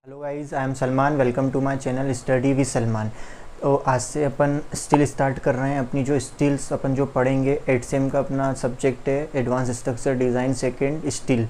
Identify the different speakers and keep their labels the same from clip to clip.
Speaker 1: Hello guys, I am Salman. Welcome to my channel study with Salman. तो आज से अपन still start कर रहे हैं। अपनी जो स्टिल्स अपन जो पढ़ेंगे 8 सेम का अपना सब्जेक्ट है advance structure design second still.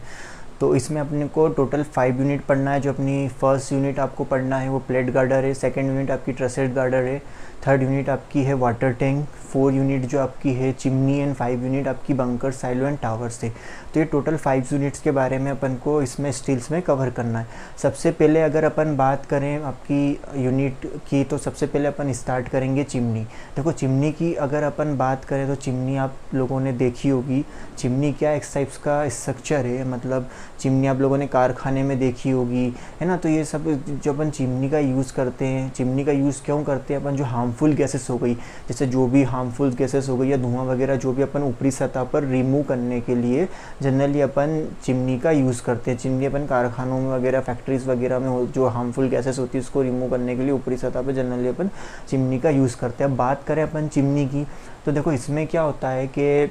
Speaker 1: तो इसमें अपने को टोटल 5 यूनिट पढ़ना है। जो अपनी फर्स्ट यूनिट आपको पढ़ना है वो प्लेट गार्डर है, सेकंड यूनिट आपकी ट्रसेट गार्डर है, थर्ड यूनिट आपकी है वाटर टैंक, 4 यूनिट जो आपकी है चिमनी एंड 5 यूनिट आपकी बंकर साइलो एंड टावर से। तो ये टोटल 5 यूनिट्स के बारे में अपन को इसमें स्टील्स में कवर करना है। सबसे पहले अगर अपन बात करें आपकी यूनिट की, तो सबसे पहले अपन स्टार्ट करेंगे चिमनी। देखो चिमनी की अगर अपन बात करें तो चिमनी आप लोगों ने देखी होगी। चिमनी क्या एक टाइप्स का स्ट्रक्चर है, मतलब चिमनी आप लोगों ने कारखाने में देखी होगी, है ना। तो ये सब जो अपन चिमनी का यूज़ करते हैं, चिमनी का यूज़ क्यों करते हैं अपन, जो हार्मफुल गैसेस हो गई, जैसे जो भी हार्मफुल गैसेस हो गई या धुआं वगैरह जो भी अपन ऊपरी सतह पर रिमूव करने के लिए जनरली अपन चिमनी का यूज़ करते हैं। चिमनी अपन कारखानों में वगैरह फैक्ट्रीज़ वगैरह में जो हार्मफुल गैसेस होती है उसको रिमूव करने के लिए ऊपरी सतह पर जनरली अपन चिमनी का यूज़ करते हैं। अब बात करें अपन चिमनी की, तो देखो इसमें क्या होता है कि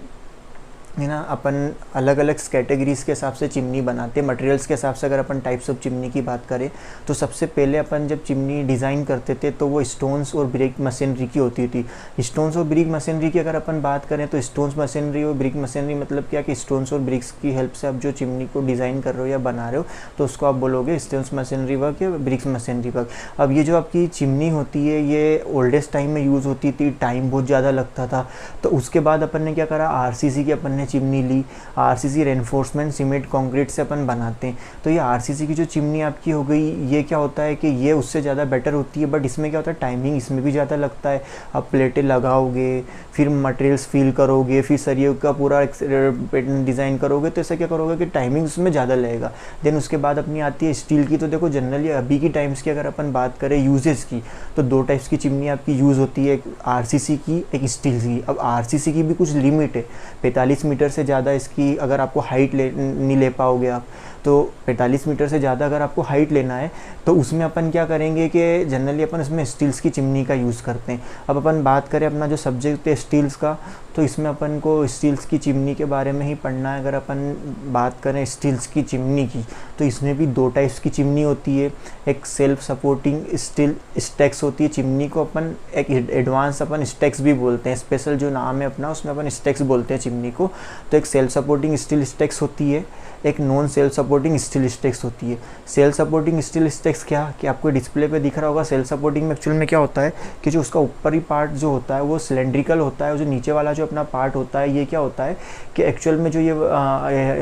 Speaker 1: है ना, अपन अलग अलग कैटेगरीज़ के हिसाब से चिमनी बनाते हैं। मटेरियल्स के हिसाब से अगर अपन टाइप्स ऑफ चिमनी की बात करें तो सबसे पहले अपन जब चिमनी डिज़ाइन करते थे तो वो स्टोन्स और ब्रिक मशीनरी की होती थी। स्टोन्स और ब्रिक मशीनरी की अगर अपन बात करें तो स्टोन्स मशीनरी और ब्रिक मशीनरी मतलब क्या कि स्टोन्स और ब्रिक्स की हेल्प से आप जो चिमनी को डिज़ाइन कर रहे हो या बना रहे हो तो उसको आप बोलोगे स्टोन्स मशीनरी वर्क या ब्रिक्स मशीनरी वर्क। अब ये जो आपकी चिमनी होती है ये ओल्डेस्ट टाइम में यूज़ होती थी, टाइम बहुत ज़्यादा लगता था। तो उसके बाद अपन ने क्या करा, आरसीसी की अपन चिमनी ली। आरसीसी रेनफोर्समेंट सीमेंट कंक्रीट से अपन बनाते हैं। तो ये आरसीसी की जो चिमनी आपकी हो गई, ये क्या होता है कि ये उससे ज़्यादा बेटर होती है, बट इसमें क्या होता है टाइमिंग इसमें भी ज़्यादा लगता है। आप प्लेटें लगाओगे, फिर मटेरियल्स फिल करोगे, फिर सरिये का पूरा पैटर्न डिज़ाइन करोगे, तो ऐसा क्या करोगे कि टाइमिंग उसमें ज़्यादा लगेगा। देन उसके बाद अपनी आती है स्टील की। तो देखो जनरली अभी की टाइम्स की अगर अपन बात करें यूजेस की, तो 2 टाइप्स की चिमनी आपकी यूज़ होती है, एक आरसीसी की एक स्टील की। अब आरसीसी की भी कुछ लिमिट है, 45 मीटर से ज़्यादा इसकी अगर आपको हाइट नहीं ले पाओगे आप, तो 45 मीटर से ज़्यादा अगर आपको हाइट लेना है तो उसमें अपन क्या करेंगे कि जनरली अपन इसमें स्टील्स की चिमनी का यूज़ करते हैं। अब अपन बात करें अपना जो सब्जेक्ट है स्टील्स का, तो इसमें अपन को स्टील्स की चिमनी के बारे में ही पढ़ना है। अगर अपन बात करें स्टील्स की चिमनी की, तो इसमें भी 2 टाइप्स की चिमनी होती है। एक सेल्फ सपोर्टिंग स्टील स्टैक्स होती है चिमनी को अपन, एक एडवांस अपन स्टैक्स भी बोलते हैं, स्पेशल जो नाम है अपना उसमें अपन स्टैक्स बोलते हैं चिमनी को। तो एक सेल्फ सपोर्टिंग स्टील स्टैक्स होती है, एक non self supporting steel stacks होती है। सेल्फ सपोर्टिंग स्टील स्टैक्स क्या कि आपको डिस्प्ले पे दिख रहा होगा। सेल्फ सपोर्टिंग में एक्चुअल में क्या होता है कि जो उसका ऊपरी पार्ट जो होता है वो सिलेंड्रिकल होता है, और जो नीचे वाला जो अपना पार्ट होता है ये क्या होता है कि एक्चुअल में जो ये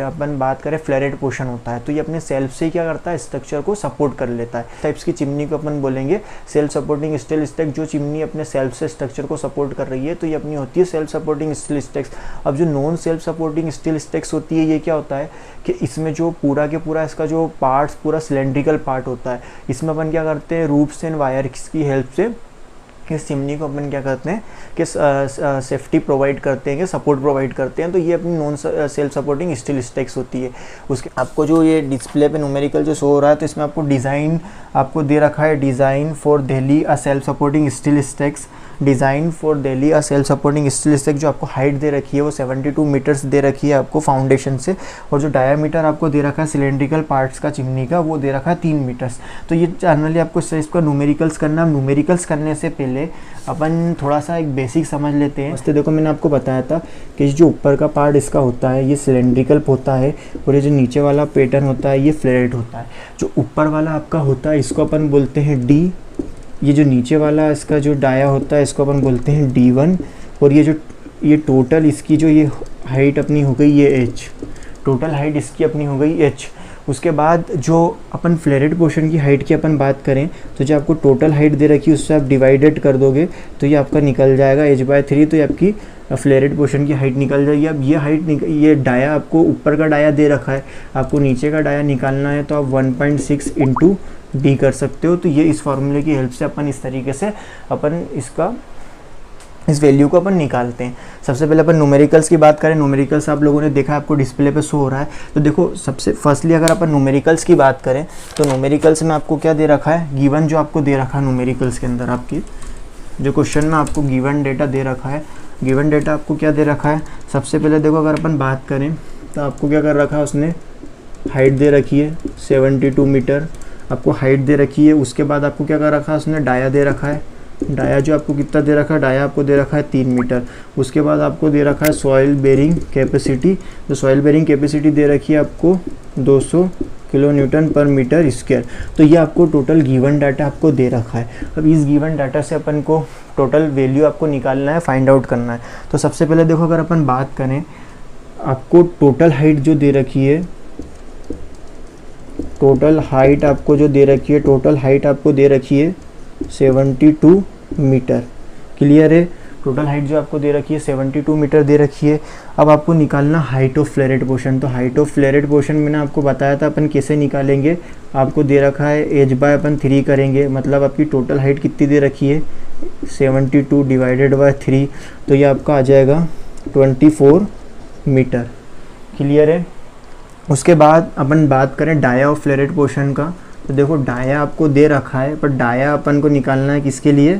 Speaker 1: अपन बात करें फ्लैरेट पोर्शन होता है, तो ये अपने सेल्फ से क्या करता है स्ट्रक्चर को सपोर्ट कर लेता है। टाइप्स की चिमनी को अपन बोलेंगे सेल्फ सपोर्टिंग स्टील स्टैक्स। जो चिमनी अपने सेल्फ से स्ट्रक्चर को सपोर्ट कर रही है तो ये अपनी होती है सेल्फ सपोर्टिंग स्टील स्टैक्स। अब जो non self supporting steel stacks होती है ये क्या होता है कि इसमें जो पूरा के पूरा इसका जो पार्ट्स पूरा सिलेंड्रिकल पार्ट होता है। इसमें अपन क्या करते हैं रूप्स एंड वायर्स की हेल्प से इस चिमनी को अपन क्या करते हैं कि सेफ्टी प्रोवाइड करते हैं, कि सपोर्ट प्रोवाइड करते हैं। तो ये अपनी non self supporting steel stacks होती है। उसके आपको जो ये डिस्प्ले पे न्यूमेरिकल जो शो हो रहा है तो इसमें आपको डिज़ाइन आपको दे रखा है, design for Delhi a self supporting steel stacks. Design for Delhi a self supporting steel stack जो आपको हाइट दे रखी है वो 72 मीटर्स दे रखी है आपको फाउंडेशन से, और जो डायामीटर आपको दे रखा है सिलेंड्रिकल पार्ट्स का चिमनी का वो दे रखा है 3 मीटर्स। तो ये जनरली आपको इसका न्यूमेरिकल्स करना। न्यूमेरिकल्स करने से पहले अपन थोड़ा सा एक बेसिक समझ लेते हैं। तो देखो मैंने आपको बताया था कि जो ऊपर का पार्ट इसका होता है ये सिलेंड्रिकल होता है, और ये जो नीचे वाला पैटर्न होता है ये फ्लैट होता है। जो ऊपर वाला आपका होता है इसको अपन बोलते हैं डी, ये जो नीचे वाला इसका जो डाया होता है इसको अपन बोलते हैं D1, और ये टोटल इसकी जो ये हाइट अपनी हो गई ये H, टोटल हाइट इसकी अपनी हो गई H। उसके बाद जो अपन फ्लैरेट पोर्शन की हाइट की अपन बात करें तो जो आपको टोटल हाइट दे रखी है उससे आप डिवाइडेड कर दोगे तो ये आपका निकल जाएगा H/3, तो ये आपकी फ्लैरेट पोर्शन की हाइट निकल जाएगी। अब ये हाइट ये डाया आपको ऊपर का डाया दे रखा है, आपको नीचे का डाया निकालना है तो आप 1.6 इंटू डी कर सकते हो। तो ये इस फार्मूले की हेल्प से अपन इस तरीके से अपन इस वैल्यू को अपन निकालते हैं। सबसे पहले अपन न्यूमेरिकल्स की बात करें। न्यूमेरिकल्स आप लोगों ने देखा आपको डिस्प्ले पे शो हो रहा है। तो देखो सबसे फर्स्टली अगर अपन न्यूमेरिकल्स की बात करें तो न्यूमेरिकल्स में आपको क्या दे रखा है, गिवन जो आपको दे रखा है न्यूमेरिकल्स के अंदर आपकी जो क्वेश्चन में आपको गिवन डेटा दे रखा है। गिवन डेटा आपको क्या दे रखा है, सबसे पहले देखो अगर अपन बात करें तो आपको क्या कर रखा है उसने हाइट दे रखी है 72 मीटर, आपको हाइट दे रखी है। उसके बाद आपको क्या कर रखा है उसने, डाया दे रखा है। डाया जो आपको कितना दे रखा है, डाया आपको दे रखा है 3 मीटर। उसके बाद आपको दे रखा है सॉइल बेरिंग कैपेसिटी। तो सॉइल बेरिंग कैपेसिटी दे रखी है आपको 200 किलो न्यूटन पर मीटर स्क्वायर। तो ये आपको टोटल गिवन डाटा आपको दे रखा है। अब इस गिवन डाटा से अपन को टोटल वैल्यू आपको निकालना है, फाइंड आउट करना है। तो सबसे पहले देखो, अगर अपन बात करें, आपको टोटल हाइट जो दे रखी है, टोटल हाइट आपको जो दे रखी है, टोटल हाइट आपको दे रखी है 72 मीटर। क्लियर है? टोटल हाइट जो आपको दे रखी है 72 मीटर दे रखी है। अब आपको निकालना हाइट ऑफ फ्लेरेट पोर्शन। तो हाइट ऑफ फ्लेरेट पोर्शन मैंने आपको बताया था अपन कैसे निकालेंगे। आपको दे रखा है एच बाय अपन 3 करेंगे, मतलब आपकी टोटल हाइट कितनी दे रखी है 72 डिवाइडेड बाय 3, तो ये आपका आ जाएगा 24 मीटर। क्लियर है? उसके बाद अपन बात करें डाया ऑफ फ्लेरेट पोर्शन का। तो देखो, डाया आपको दे रखा है, पर डाया अपन को निकालना है किसके लिए,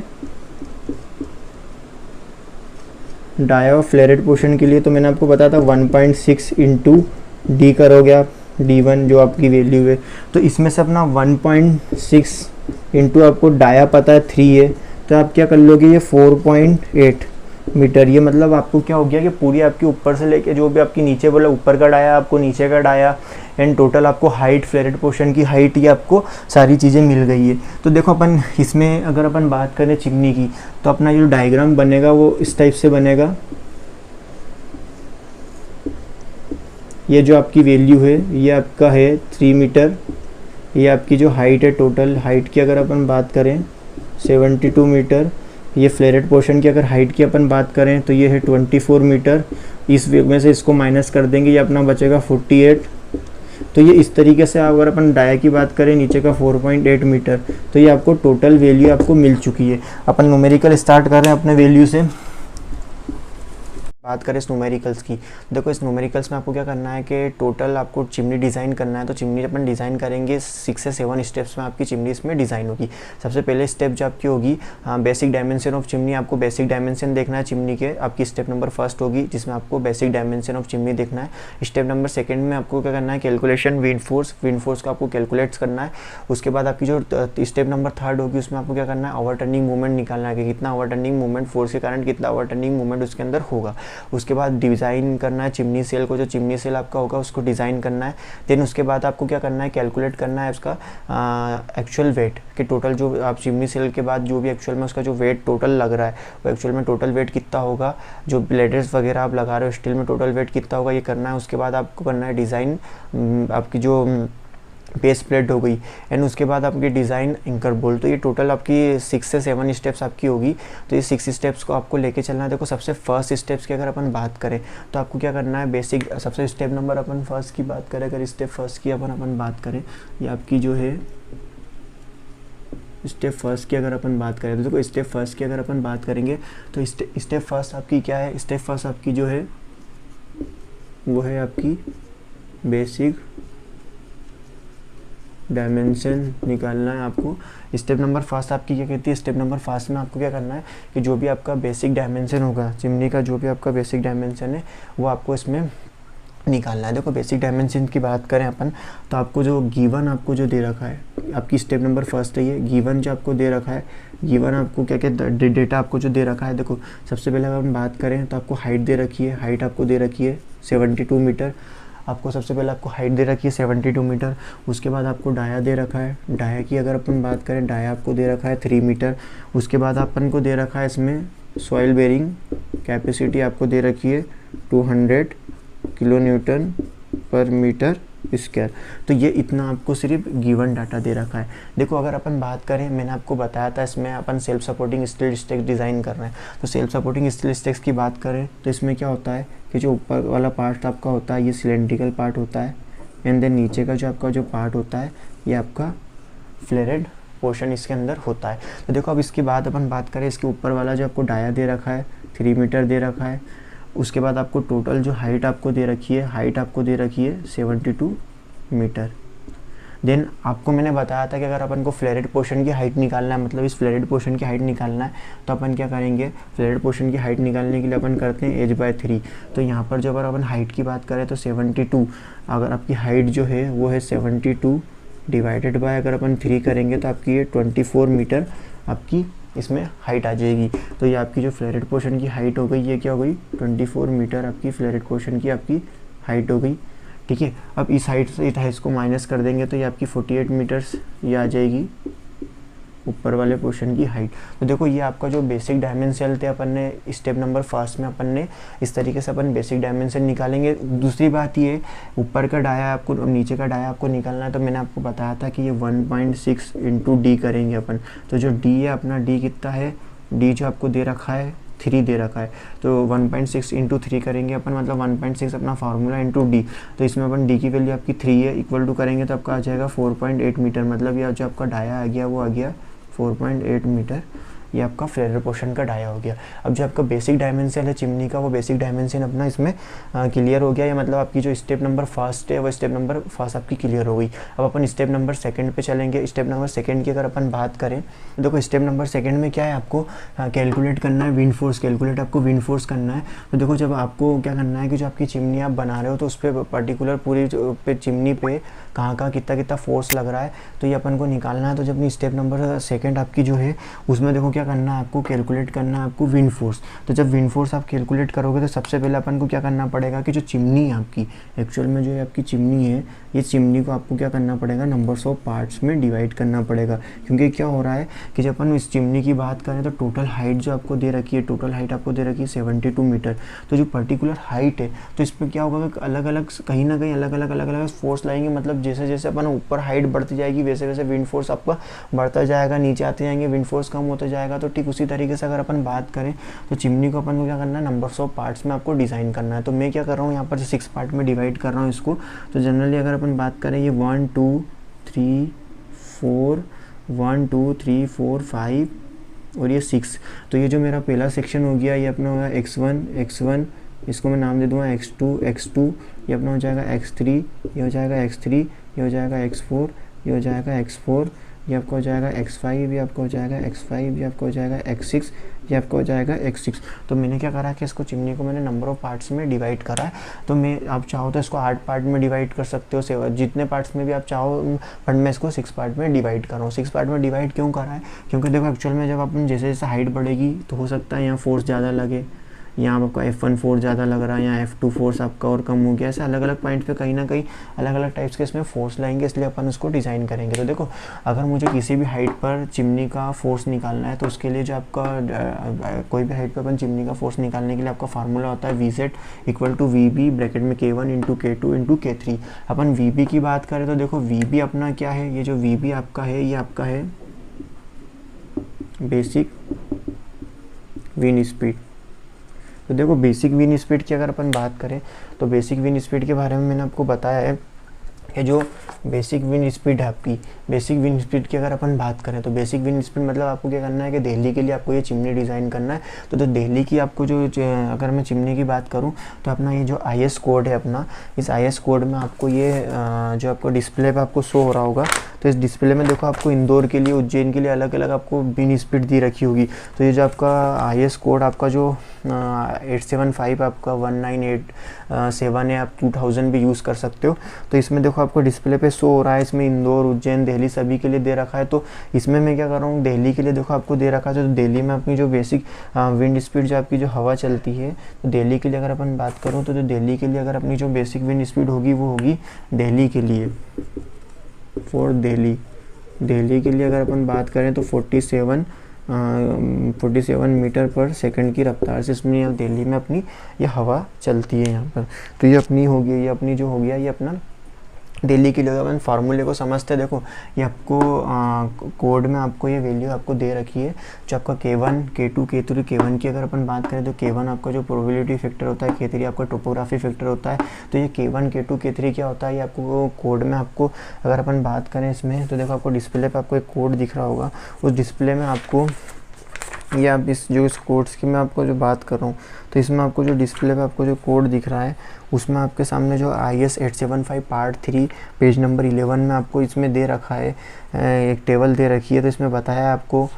Speaker 1: डाया ऑफ फ्लेरेट पोर्शन के लिए। तो मैंने आपको बताया था 1.6 इंटू डी करोगे आप, D1 जो आपकी वैल्यू है। तो इसमें से अपना 1.6 इंटू आपको डाया पता है 3 है, तो आप क्या कर लोगे, ये 4.8 मीटर। ये मतलब आपको क्या हो गया कि पूरी आपकी ऊपर से लेके जो भी आपकी नीचे बोला, ऊपर का डाया, आपको नीचे का डाया, एंड टोटल आपको हाइट, फ्लेरेट पोर्शन की हाइट, ये आपको सारी चीज़ें मिल गई है। तो देखो, अपन इसमें अगर अपन बात करें चिमनी की, तो अपना जो डायग्राम बनेगा वो इस टाइप से बनेगा। ये जो आपकी वैल्यू है ये आपका है 3 मीटर। ये आपकी जो हाइट है, टोटल हाइट की अगर अपन बात करें 72 मीटर। ये फ्लेरेट पोर्शन की अगर हाइट की अपन बात करें तो ये है 24 मीटर। इस में से इसको माइनस कर देंगे, ये अपना बचेगा 48। तो ये इस तरीके से अगर अपन डाया की बात करें, नीचे का 4.8 मीटर। तो ये आपको टोटल वैल्यू आपको मिल चुकी है। अपन न्यूमेरिकल स्टार्ट कर रहे हैं अपने वैल्यू से। बात करें इस न्यूमेरिकल्स की, देखो इस न्यूमेरिकल्स में आपको क्या करना है कि टोटल आपको चिमनी डिज़ाइन करना है। तो चिमनी अपन डिज़ाइन करेंगे 6 से 7 स्टेप्स में आपकी चिमनी इसमें डिज़ाइन होगी। सबसे पहले स्टेप जो आपकी होगी, बेसिक डायमेंशन ऑफ चिमनी। आपको बेसिक डायमेंशन देखना है चिमनी के, आपकी स्टेप नंबर फर्स्ट होगी जिसमें आपको बेसिक डायमेंशन ऑफ चिमनी देखना है। स्टेप नंबर सेकेंड में आपको क्या करना है, कैलकुलेशन विंड फोर्स को आपको कैलकुलेट्स करना है। उसके बाद आपकी जो स्टेप नंबर थर्ड होगी उसमें आपको क्या करना है, ओवर टर्निंग मूवमेंट निकालना है कि कितना ओवर टर्निंग मूवमेंट, फोर्स के कारण कितना ओवर टर्निंग मूवमेंट उसके अंदर होगा। उसके बाद डिज़ाइन करना है चिमनी सेल को, जो चिमनी सेल आपका होगा उसको डिज़ाइन करना है। देन उसके बाद आपको क्या करना है, कैलकुलेट करना है उसका एक्चुअल वेट कि टोटल जो आप चिमनी सेल के बाद जो भी एक्चुअल में उसका जो वेट टोटल लग रहा है वो एक्चुअल में टोटल वेट कितना होगा, जो ब्लेडर्स वगैरह आप लगा रहे हो स्टील में टोटल वेट कितना होगा, ये करना है। उसके बाद आपको करना है डिज़ाइन आपकी जो बेस प्लेट हो गई, एंड उसके बाद आपकी डिज़ाइन एंकर बोल्ट। तो ये टोटल आपकी 6 से 7 स्टेप्स आपकी होगी। तो ये 6 स्टेप्स को आपको लेके चलना है। देखो, सबसे फर्स्ट स्टेप्स की अगर अपन बात करें तो आपको क्या करना है, बेसिक सबसे स्टेप नंबर अपन फर्स्ट की बात करें, अगर स्टेप फर्स्ट की अपन बात करें, ये आपकी जो है स्टेप फर्स्ट की अगर अपन बात करें, तो देखो स्टेप फर्स्ट की अगर अपन बात करेंगे तो स्टेप फर्स्ट आपकी क्या है, स्टेप फर्स्ट आपकी जो है वो है आपकी बेसिक डायमेंशन निकालना है आपको। स्टेप नंबर फर्स्ट आपकी क्या कहती है, स्टेप नंबर फर्स्ट में आपको क्या करना है कि जो भी आपका बेसिक डायमेंशन होगा चिमनी का, जो भी आपका बेसिक डायमेंशन है वो आपको इसमें निकालना है। देखो, बेसिक डायमेंशन की बात करें अपन तो आपको जो गिवन आपको जो दे रखा है, आपकी स्टेप नंबर फर्स्ट है ये गिवन जो आपको दे रखा है। गिवन आपको क्या क्या डेटा आपको जो दे रखा है, देखो सबसे पहले अगर हम बात करें तो आपको हाइट दे रखी है, हाइट आपको दे रखी है 72 मीटर। आपको सबसे पहले आपको हाइट दे रखी है 72 मीटर। उसके बाद आपको डाया दे रखा है, डाया की अगर अपन बात करें, डाया आपको दे रखा है 3 मीटर। उसके बाद अपन को दे रखा है इसमें सॉइल बेरिंग कैपेसिटी आपको दे रखी है 200 किलो न्यूटन पर मीटर स्क्वायर। तो ये इतना आपको सिर्फ गिवन डाटा दे रखा है। देखो, अगर अपन बात करें, मैंने आपको बताया था इसमें अपन self supporting steel stacks design कर रहे हैं। तो सेल्फ सपोर्टिंग स्टील स्टैक्स की बात करें तो इसमें क्या होता है कि जो ऊपर वाला पार्ट आपका होता है ये सिलेंड्रिकल पार्ट होता है, एंड देन नीचे का जो आपका जो पार्ट होता है ये आपका फ्लेरेड पोर्शन इसके अंदर होता है। तो देखो, अब इसके बाद अपन बात करें, इसके ऊपर वाला जो आपको डाया दे रखा है 3 मीटर दे रखा है। उसके बाद आपको टोटल जो हाइट आपको दे रखी है, हाइट आपको दे रखी है 72 मीटर। देन आपको मैंने बताया था कि अगर अपन को फ्लेरेड पोर्शन की हाइट निकालना है, मतलब इस फ्लेरेड पोर्शन की हाइट निकालना है, तो अपन क्या करेंगे, फ्लेरेड पोर्शन की हाइट निकालने के लिए अपन करते हैं h/3। तो यहाँ पर जो अगर अपन हाइट की बात करें तो 72, अगर आपकी हाइट जो है वो है 72 डिवाइडेड बाय अगर अपन 3 करेंगे तो आपकी ये 24 मीटर आपकी इसमें हाइट आ जाएगी। तो ये आपकी जो फ्लैरेट पोर्शन की हाइट हो गई, ये क्या हो गई 24 मीटर आपकी फ्लैरेट पोर्शन की आपकी हाइट हो गई। ठीक है, अब इस हाइट से इसको माइनस कर देंगे तो ये आपकी 48 मीटर्स ये आ जाएगी ऊपर वाले पोर्शन की हाइट। तो देखो ये आपका जो बेसिक डायमेंशन थे अपन ने स्टेप नंबर फर्स्ट में अपन ने इस तरीके से अपन बेसिक डायमेंशन निकालेंगे। दूसरी बात ये ऊपर का डाया आपको नीचे का डाया आपको निकालना है, तो मैंने आपको बताया था कि ये 1.6 इंटू डी करेंगे अपन। तो जो डी है अपना, डी कितना है, डी जो आपको दे रखा है 3 दे रखा है, तो 1.6 इंटू 3 करेंगे अपन, मतलब 1.6 अपना फार्मूला इंटू डी। तो इसमें अपन डी की वैल्यू आपकी 3 है, इक्वल टू करेंगे तो आपका आ जाएगा 4.8 मीटर। मतलब ये जो आपका डाया आ गया वो आ गया 4.8 मीटर। ये आपका फ्लैरेट पोर्शन का डाया हो गया। अब जो आपका बेसिक डायमेंशन है चिमनी का, वो बेसिक डायमेंशन अपना इसमें क्लियर हो गया। या मतलब आपकी जो स्टेप नंबर फर्स्ट है वो स्टेप नंबर फर्स्ट आपकी क्लियर हो गई। अब अपन स्टेप नंबर सेकंड पे चलेंगे। स्टेप नंबर सेकंड की अगर अपन बात करें तो देखो स्टेप नंबर सेकंड में क्या है, आपको कैलकुलेट करना है विंड फोर्स। कैलकुलेट आपको विंड फोर्स करना है। तो देखो जब आपको क्या करना है कि जो आपकी चिमनी आप बना रहे हो तो उस पर पर्टिकुलर पूरी पे चिमनी पे कहाँ कितना कितना फोर्स लग रहा है, तो ये अपन को निकालना है। तो जब स्टेप नंबर सेकंड आपकी जो है उसमें देखो क्या करना है, आपको कैलकुलेट करना है आपको विंड फोर्स। तो जब विंड फोर्स आप कैलकुलेट करोगे तो सबसे पहले अपन को क्या करना पड़ेगा कि जो चिमनी है आपकी, एक्चुअल में जो आपकी चिमनी है, ये चिमनी को आपको क्या करना पड़ेगा, नंबर्स ऑफ पार्ट्स में डिवाइड करना पड़ेगा। क्योंकि क्या हो रहा है कि जब अपन इस चिमनी की बात करें तो टोटल हाइट जो आपको दे रखी है, टोटल हाइट आपको दे रखी है 72 मीटर। तो जो पर्टिकुलर हाइट है तो इसमें क्या होगा कि अलग अलग कहीं ना कहीं अलग अलग फोर्स लाएंगे। मतलब जैसे जैसे अपन ऊपर हाइट बढ़ती जाएगी वैसे वैसे विंड फोर्स आपका बढ़ता जाएगा, नीचे आते जाएंगे विंड फोर्स कम होता जाएगा। तो ठीक उसी तरीके से अगर अपन बात करें तो चिमनी को अपन को क्या करना है, नंबर्स ऑफ पार्ट्स में आपको डिज़ाइन करना है। तो मैं क्या कर रहा हूँ यहाँ पर 6 पार्ट में डिवाइड कर रहा हूँ इसको। तो जनरली अगर अपन बात करें ये 1 2 3 4 1 2 3 4 5 और ये 6। तो ये जो मेरा पहला सेक्शन हो गया ये अपना होगा x1, इसको मैं नाम दे दूँगा x2, ये अपना हो जाएगा x3, ये हो जाएगा x3, ये हो जाएगा x4, ये हो जाएगा x4, ये आपका हो जाएगा x5, ये आपका हो जाएगा x5, ये आपका हो जाएगा x6, ये आपका हो जाएगा x6। तो मैंने क्या करा कि इसको चिमनी को मैंने नंबर ऑफ पार्ट्स में डिवाइड करा है। तो मैं आप चाहो तो इसको 8 पार्ट में डिवाइड कर सकते हो, जितने पार्ट्स में भी आप चाहो, बट मैं इसको 6 पार्ट में डिवाइड कर रहा हूँ। 6 पार्ट में डिवाइड क्यों करा है, क्योंकि देखो एक्चुअल में जब अपन जैसे जैसे हाइट बढ़ेगी तो हो सकता है यहाँ फोर्स ज़्यादा लगे, यहाँ आपका F1 फोर्स ज़्यादा लग रहा है, यहाँ F2 फोर्स आपका और कम हो गया। ऐसे अलग अलग पॉइंट पे कहीं ना कहीं अलग अलग टाइप्स के इसमें फोर्स लाएंगे, इसलिए अपन उसको डिज़ाइन करेंगे। तो देखो अगर मुझे किसी भी हाइट पर चिमनी का फोर्स निकालना है तो उसके लिए जो आपका कोई भी हाइट पर अपन चिमनी का फोर्स निकालने के लिए आपका फार्मूला होता है VZ equal to VB bracket में K1 into K2 into K3। अपन VB की बात करें तो देखो VB अपना क्या है, ये जो VB आपका है ये आपका है बेसिक विंड स्पीड। तो देखो बेसिक विंड स्पीड की अगर अपन बात करें तो बेसिक विंड स्पीड के बारे में मैंने आपको बताया है कि जो बेसिक विंड स्पीड है आपकी, बेसिक विंड स्पीड की अगर अपन बात करें तो बेसिक विंड स्पीड मतलब आपको क्या करना है कि दिल्ली के लिए आपको ये चिमनी डिज़ाइन करना है। तो दिल्ली की आपको जो अगर मैं चिमनी की बात करूं तो अपना ये जो IS कोड है अपना, इस IS कोड में आपको ये जो आपको डिस्प्ले पे आपको शो हो रहा होगा, तो इस डिस्प्ले में देखो आपको इंदौर के लिए, उज्जैन के लिए अलग अलग आपको विंड स्पीड दी रखी होगी। तो ये जो आपका IS कोड आपका जो 875 आपका 1987 है, आप 2000 भी यूज़ कर सकते हो। तो इसमें देखो आपको डिस्प्ले पे शो हो रहा है, इसमें इंदौर, उज्जैन, दिल्ली सभी के लिए दे रखा है। तो इसमें मैं क्या कर रहा हूँ, दिल्ली के लिए देखो आपको दे रखा है। तो दिल्ली में अपनी जो बेसिक विंड स्पीड जो आपकी जो हवा चलती है, तो दिल्ली के लिए अगर अपन बात करूँ तो दिल्ली के लिए अगर अपनी जो बेसिक विंड स्पीड होगी वो होगी दिल्ली के लिए, फॉर दिल्ली के लिए अगर अपन बात करें तो 47 मीटर पर सेकंड की रफ्तार से इसमें दिल्ली में अपनी ये हवा चलती है यहाँ पर। तो ये अपनी होगी, ये अपनी जो हो गया ये अपना दिल्ली के लिए। अपन फार्मूले को समझते हैं, देखो ये आपको कोड में आपको ये वैल्यू आपको दे रखी है जो आपका K1, K2, K3, K1 की अगर अपन बात करें तो K1 आपका जो प्रोबेबिलिटी फैक्टर होता है, K3 आपका टोपोग्राफी फैक्टर होता है। तो ये K1, K2, K3 क्या होता है, ये आपको कोड में आपको अगर अपन बात करें इसमें तो देखो आपको डिस्प्ले पर आपको एक कोड दिख रहा होगा, उस डिस्प्ले में आपको ये आप इस कोड्स की मैं आपको जो बात कर रहा हूँ, तो इसमें आपको जो डिस्प्ले पे आपको जो कोड दिख रहा है उसमें आपके सामने जो IS 875 पार्ट 3 पेज नंबर 11 में आपको इसमें दे रखा है, एक टेबल दे रखी है। तो इसमें बताया है आपको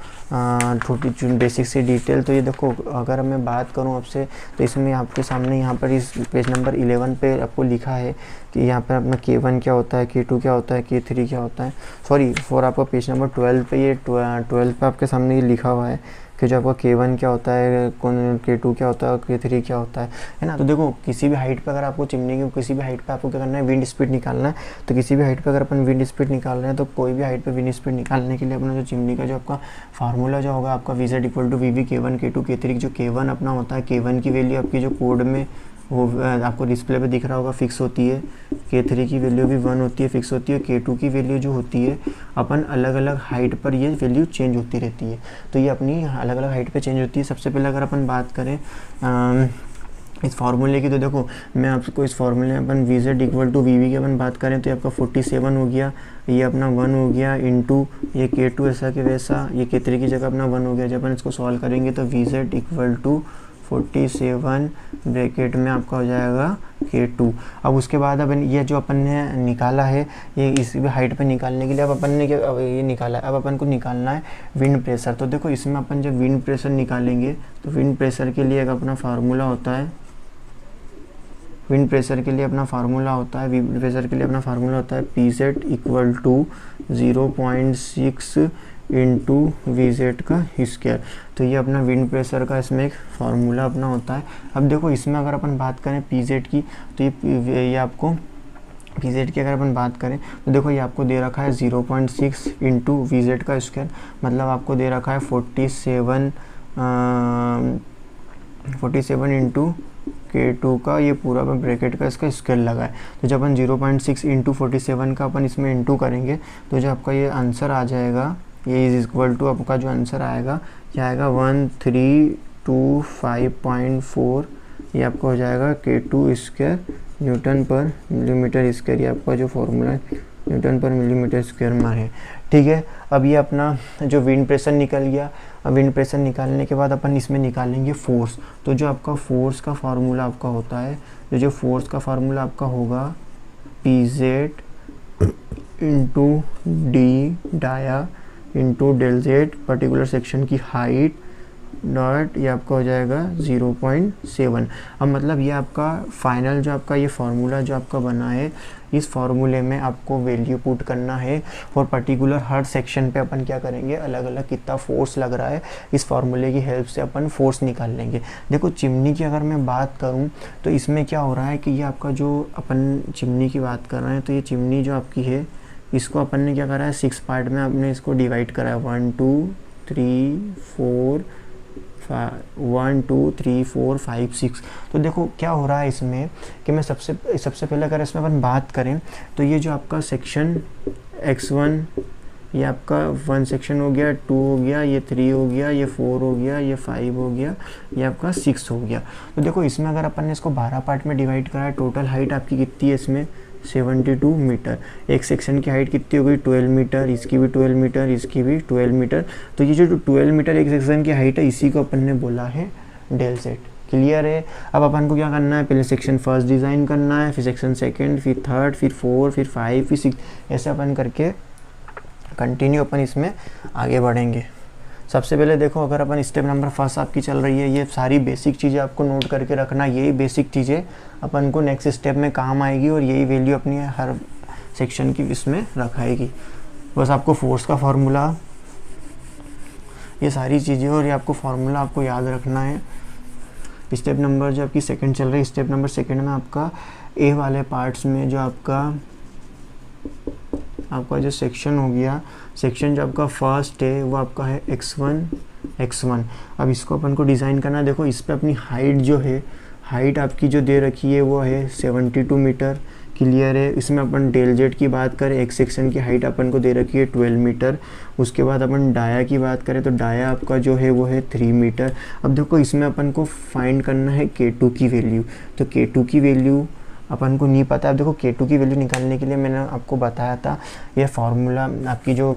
Speaker 1: छोटी बेसिक सी डिटेल। तो ये देखो, अगर मैं बात करूँ आपसे, तो इसमें आपके सामने यहाँ पर इस पेज नंबर 11 पे आपको लिखा है कि यहाँ पर अपना K1 क्या होता है, K2 क्या होता है, K3 क्या होता है। सॉरी फॉर आपका पेज नंबर 12 पे, ये 12 पे आपके सामने ये लिखा हुआ है कि जो आपका K1 क्या होता है, K2 क्या होता है, K3 क्या होता है ना। तो देखो, किसी भी हाइट पे अगर आपको चिमनी की किसी भी हाइट पे आपको क्या करना है, विंड स्पीड निकालना है। तो किसी भी हाइट पे अगर अपन विंड स्पीड निकाल रहे हैं, तो कोई भी हाइट पे विंड स्पीड निकालने के लिए अपना जो चिमनी का जो आपका फार्मूला जो होगा आपका VZ = VB K1 K2 K3। जो K1 अपना होता है, K1 की वैल्यू आपकी जो कोड में वो आपको डिस्प्ले पे दिख रहा होगा फिक्स होती है। K3 की वैल्यू भी 1 होती है, फिक्स होती है। K2 की वैल्यू जो होती है अपन अलग अलग हाइट पर ये वैल्यू चेंज होती रहती है। तो ये अपनी अलग अलग हाइट पे चेंज होती है। सबसे पहले अगर अपन बात करें इस फार्मूले की, तो देखो मैं आपको इस फार्मूले में अपन VZ = VB की अपन बात करें तो ये आपका 47 हो गया, ये अपना 1 हो गया इंटू ये K2 ऐसा कि वैसा, ये K3 की जगह अपना 1 हो गया। जब अपन इसको सॉल्व करेंगे तो VZ = 47 ब्रैकेट में आपका हो जाएगा K2। अब उसके बाद अपन ये जो अपन ने निकाला है, ये इसी भी हाइट पे निकालने के लिए अब अपन ने क्या ये निकाला है, अब अपन को निकालना है विंड प्रेशर। तो देखो, इसमें अपन जब विंड प्रेशर निकालेंगे तो विंड प्रेशर के लिए एक अपना फार्मूला होता है, विंड प्रेशर के लिए अपना फार्मूला होता है, विंड प्रेशर के लिए अपना फार्मूला होता है PZ = 0.6 इंटू VZ का स्क्वायर। तो ये अपना विंड प्रेशर का इसमें एक फार्मूला अपना होता है। अब देखो, इसमें अगर अपन बात करें PZ की, तो ये आपको PZ की अगर अपन बात करें तो देखो, ये आपको दे रखा है 0.6 इंटू VZ का स्क्वायर, मतलब आपको दे रखा है 47 इंटू K2 का ये पूरा ब्रैकेट का इसका स्क्वायर लगा है। तो जब अपन 0.6 इंटू 47 का अपन इसमें इंटू करेंगे तो जो आपका ये आंसर आ जाएगा, ये = आपका जो आंसर आएगा क्या आएगा 1325.4, ये आपका हो जाएगा K2 स्क्वायर न्यूटन पर मिलीमीटर स्क्वायर। ये आपका जो फॉर्मूला है न्यूटन पर मिलीमीटर स्क्वायर में है। ठीक है, अब ये अपना जो विंड प्रेशर निकल गया। अब विंड प्रेशर निकालने के बाद अपन इसमें निकालेंगे फोर्स। तो जो आपका फोर्स का फार्मूला आपका होता है, जो फोर्स का फार्मूला आपका होगा PZ into D dia into del Z particular section की हाइट डॉट, ये आपका हो जाएगा 0.7। अब मतलब ये आपका फाइनल जो आपका ये फार्मूला जो आपका बना है, इस फार्मूले में आपको वैल्यू पुट करना है और पर्टिकुलर हर सेक्शन पे अपन क्या करेंगे, अलग अलग कितना फोर्स लग रहा है, इस फार्मूले की हेल्प से अपन फोर्स निकाल लेंगे। देखो, चिमनी की अगर मैं बात करूं तो इसमें क्या हो रहा है कि ये आपका जो अपन चिमनी की बात कर रहे हैं, तो ये चिमनी जो आपकी है इसको अपन ने क्या करा है 6 पार्ट में आपने इसको डिवाइड करा है 1 2 3 4 5 6। तो देखो क्या हो रहा है इसमें कि मैं सबसे पहले अगर इसमें अपन बात करें तो ये जो आपका सेक्शन X1, ये आपका 1 सेक्शन हो गया, 2 हो गया, ये 3 हो गया, ये 4 हो गया, ये 5 हो गया, ये आपका 6 हो गया। तो देखो, इसमें अगर अपन ने इसको 12 पार्ट में डिवाइड करा है, टोटल हाइट आपकी कितनी है इसमें 72 मीटर। एक सेक्शन की हाइट कितनी हो गई 12 मीटर, इसकी भी 12 मीटर, इसकी भी 12 मीटर। तो ये जो 12 मीटर एक सेक्शन की हाइट है, इसी को अपन ने बोला है डेल Z। क्लियर है। अब अपन को क्या करना है, पहले सेक्शन फर्स्ट डिज़ाइन करना है, फिर सेक्शन सेकंड, फिर थर्ड, फिर 4, फिर 5, फिर 6, ऐसे अपन करके कंटिन्यू अपन इसमें आगे बढ़ेंगे। सबसे पहले देखो, अगर अपन स्टेप नंबर फर्स्ट आपकी चल रही है, ये सारी बेसिक चीज़ें आपको नोट करके रखना। यही बेसिक चीज़ें अपन को नेक्स्ट स्टेप में काम आएगी और यही वैल्यू अपनी हर सेक्शन की इसमें रखाएगी। बस आपको फोर्स का फार्मूला, ये सारी चीज़ें और ये आपको फार्मूला आपको याद रखना है। स्टेप नंबर जो आपकी सेकंड चल रही है, स्टेप नंबर सेकंड में आपका ए वाले पार्ट्स में जो आपका जो सेक्शन हो गया, सेक्शन जो आपका फर्स्ट है वो आपका है x1। अब इसको अपन को डिज़ाइन करना है। देखो, इस पे अपनी हाइट जो है, हाइट आपकी जो दे रखी है वो है 72 मीटर। क्लियर है। इसमें अपन डेल Z की बात करें, एक सेक्शन की हाइट अपन को दे रखी है 12 मीटर। उसके बाद अपन डाया की बात करें तो डाया आपका जो है वो है 3 मीटर। अब देखो, इसमें अपन को फाइंड करना है K2 की वैल्यू। तो K2 की वैल्यू अपन को नहीं पता। अब देखो K2 की वैल्यू निकालने के लिए मैंने आपको बताया था ये फार्मूला आपकी जो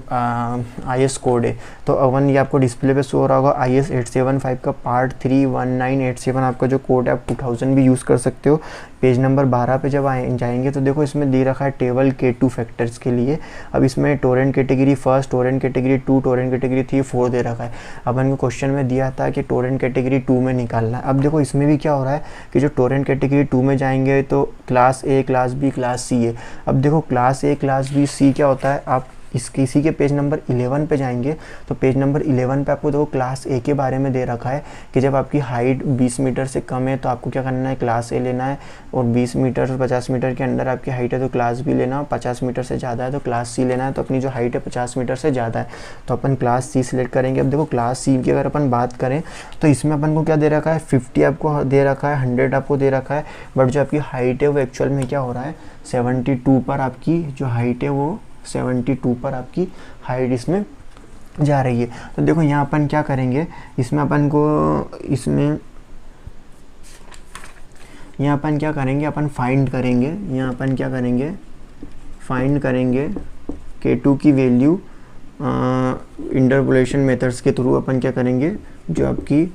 Speaker 1: IS कोड है, तो अवन ये आपको डिस्प्ले पे शो हो रहा होगा IS 875 का पार्ट 31987 आपका जो कोड है, आप 2000 भी यूज़ कर सकते हो। पेज नंबर 12 पे जब जाएंगे तो देखो इसमें दे रखा है टेबल K2 फैक्टर्स के लिए। अब इसमें Torrent category 1, Torrent category 2, Torrent category 3, 4 दे रखा है। अपन को क्वेश्चन में दिया था कि टोरेंट कैटेगरी 2 में निकालना है। अब देखो इसमें भी क्या हो रहा है कि जो टोरेंट कैटेगरी 2 में जाएंगे तो class A, class B, class C है। अब देखो class A, class B, C क्या होता है, आप इसी के पेज नंबर 11 पे जाएंगे तो पेज नंबर 11 पे आपको देखो क्लास A के बारे में दे रखा है कि जब आपकी हाइट 20 मीटर से कम है तो आपको क्या करना है, क्लास A लेना है, और 20 मीटर और 50 मीटर के अंदर आपकी हाइट है तो क्लास B लेना, और 50 मीटर से ज़्यादा है तो क्लास C लेना है। तो अपनी जो हाइट है 50 मीटर से ज़्यादा है तो अपन क्लास C सिलेक्ट करेंगे। अब देखो क्लास C की अगर अपन बात करें तो इसमें अपन को क्या दे रखा है, 50 आपको दे रखा है, 100 आपको दे रखा है, बट जो आपकी हाइट है वो एक्चुअल में क्या हो रहा है, 72 पर आपकी जो हाइट है वो 72 पर आपकी हाइट इसमें जा रही है। तो देखो यहाँ अपन क्या करेंगे, इसमें अपन को यहाँ अपन क्या करेंगे, अपन फाइंड करेंगे, यहाँ अपन क्या करेंगे, फाइंड करेंगे K2 की वैल्यू इंटरपोलेशन मेथड्स के थ्रू। अपन क्या करेंगे, जो आपकी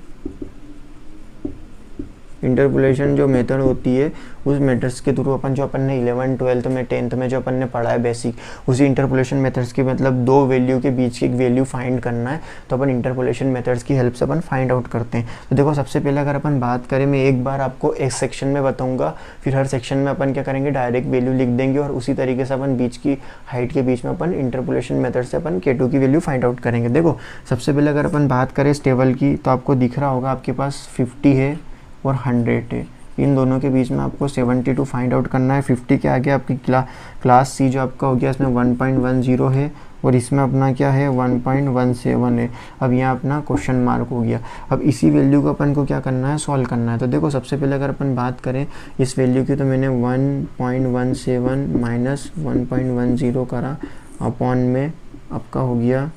Speaker 1: इंटरपोलेशन जो मेथड होती है उस मेथड्स के थ्रू अपन जो अपन ने 11, 12 में, 10th में जो अपन ने पढ़ा है बेसिक, उसी इंटरपोलेशन मेथड्स के मतलब दो वैल्यू के बीच की एक वैल्यू फाइंड करना है। तो अपन इंटरपोलेशन मेथड्स की हेल्प से अपन फाइंड आउट करते हैं। तो देखो सबसे पहले अगर अपन बात करें, मैं एक बार आपको एक सेक्शन में बताऊंगा, फिर हर सेक्शन में अपन क्या करेंगे, डायरेक्ट वैल्यू लिख देंगे और उसी तरीके से अपन बीच की हाइट के बीच में अपन इंटरपोलेशन मेथड से अपन K2 की वैल्यू फाइंड आउट करेंगे। देखो सबसे पहले अगर अपन बात करें इस टेबल की तो आपको दिख रहा होगा आपके पास 50 है और 100 है, इन दोनों के बीच में आपको 72 फाइंड आउट करना है। 50 के आगे आपकी क्लास C जो आपका हो गया, इसमें 1.10 है और इसमें अपना क्या है 1.17 है। अब यहाँ अपना क्वेश्चन मार्क हो गया। अब इसी वैल्यू को अपन को क्या करना है, सॉल्व करना है। तो देखो सबसे पहले अगर अपन बात करें इस वैल्यू की, तो मैंने 1.17 माइनस 1.10 करा, अपॉन में आपका हो गया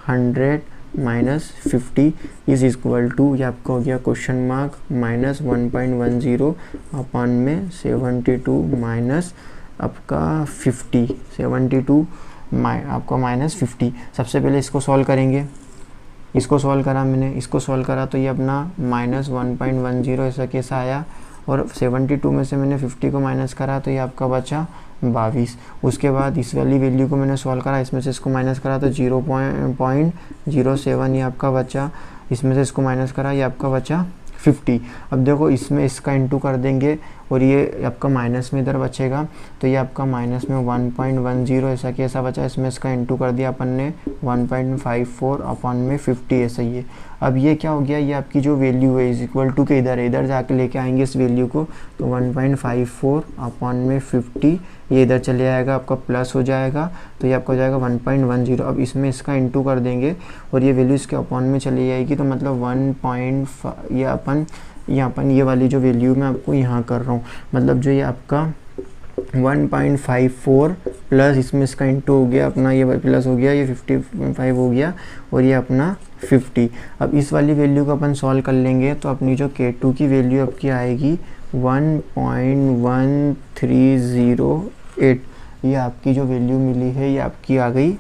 Speaker 1: 100 माइनस 50 इज इक्वल टू, ये आपका हो गया क्वेश्चन मार्क माइनस 1.10 अपॉन में 72 माइनस आपका 50, 72 आपका माइनस 50। सबसे पहले इसको सॉल्व करेंगे, इसको सॉल्व करा मैंने, इसको सॉल्व करा तो ये अपना माइनस 1.10 ऐसा कैसा आया, और 72 में से मैंने 50 को माइनस करा तो ये आपका बचा 22। उसके बाद इस वाली वैल्यू को मैंने सॉल्व करा, इसमें से इसको माइनस करा तो 0.07 ये आपका बचा, इसमें से इसको माइनस करा ये आपका बचा 50। अब देखो इसमें इसका इंटू कर देंगे और ये आपका माइनस में इधर बचेगा तो ये आपका माइनस में 1.10 ऐसा कैसा बचा, इसमें इसका इंटू कर दिया अपन ने 1.54 अपॉन में 50 ऐसा ही है। अब ये क्या हो गया, ये आपकी जो वैल्यू है इज इक्वल टू के इधर है, इधर जाके लेके आएंगे इस वैल्यू को, तो 1.54 अपॉन में 50 ये इधर चले आएगा, आपका प्लस हो जाएगा तो ये आपका हो जाएगा 1.10। अब इसमें इसका इंटू कर देंगे और ये वैल्यू इसके अपॉन में चली जाएगी, तो मतलब 1. ये अपन ये वाली जो वैल्यू मैं आपको यहाँ कर रहा हूँ, मतलब जो ये आपका 1.54 प्लस इसमें इसका इंटू हो गया अपना, ये प्लस हो गया, ये 55 हो गया और ये अपना 50। अब इस वाली वैल्यू को अपन सॉल्व कर लेंगे तो अपनी जो K2 की वैल्यू आपकी आएगी 1.1308। ये आपकी जो वैल्यू मिली है ये आपकी आ गई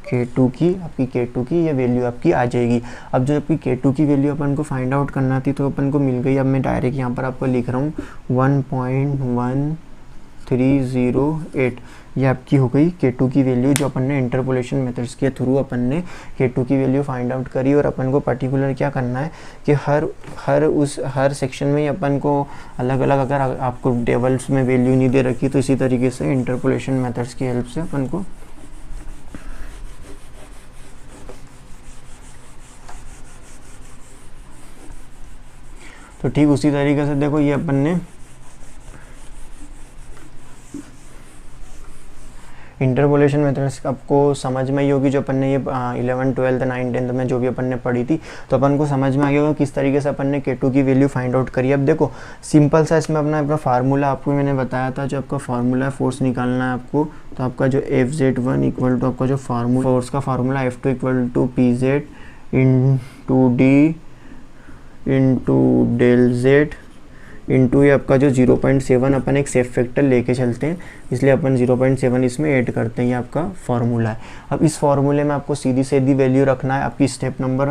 Speaker 1: K2 की, आपकी K2 की ये वैल्यू आपकी आ जाएगी। अब जो आपकी K2 की वैल्यू अपन को फाइंड आउट करना थी तो अपन को मिल गई। अब मैं डायरेक्ट यहाँ पर आपको लिख रहा हूँ 1.1308, ये आपकी हो गई K2 की वैल्यू, जो अपन ने इंटरपोलेशन मेथड्स के थ्रू अपन ने K2 की वैल्यू फाइंड आउट करी। और अपन को पर्टिकुलर क्या करना है कि हर सेक्शन में अपन को अलग अलग, अगर आपको टेबल्स में वैल्यू नहीं दे रखी तो इसी तरीके से इंटरपोलेशन मेथड्स की हेल्प से अपन को तो ठीक उसी तरीके से देखो ये अपन ने इंटरपोलेशन मेथड्स आपको समझ में ही होगी, जो अपन ने ये 11, 12, 9, 10 में जो भी अपन ने पढ़ी थी, तो अपन को समझ में आ गया होगा किस तरीके से अपन ने K2 की वैल्यू फाइंड आउट करी। अब देखो सिंपल सा इसमें अपना फार्मूला आपको मैंने बताया था, जो आपका फार्मूला है फोर्स निकालना है आपको, तो आपका जो Fz1 इक्वल टू आपका जो फार्मूला फोर्स का formula F2 equal to Pz into D into del Z into ये आपका जो 0.7 अपन एक सेफ फैक्टर लेके चलते हैं, इसलिए अपन 0.7 इसमें ऐड करते हैं। ये आपका फार्मूला है। अब इस फार्मूले में आपको सीधी सीधी वैल्यू रखना है। आपकी स्टेप नंबर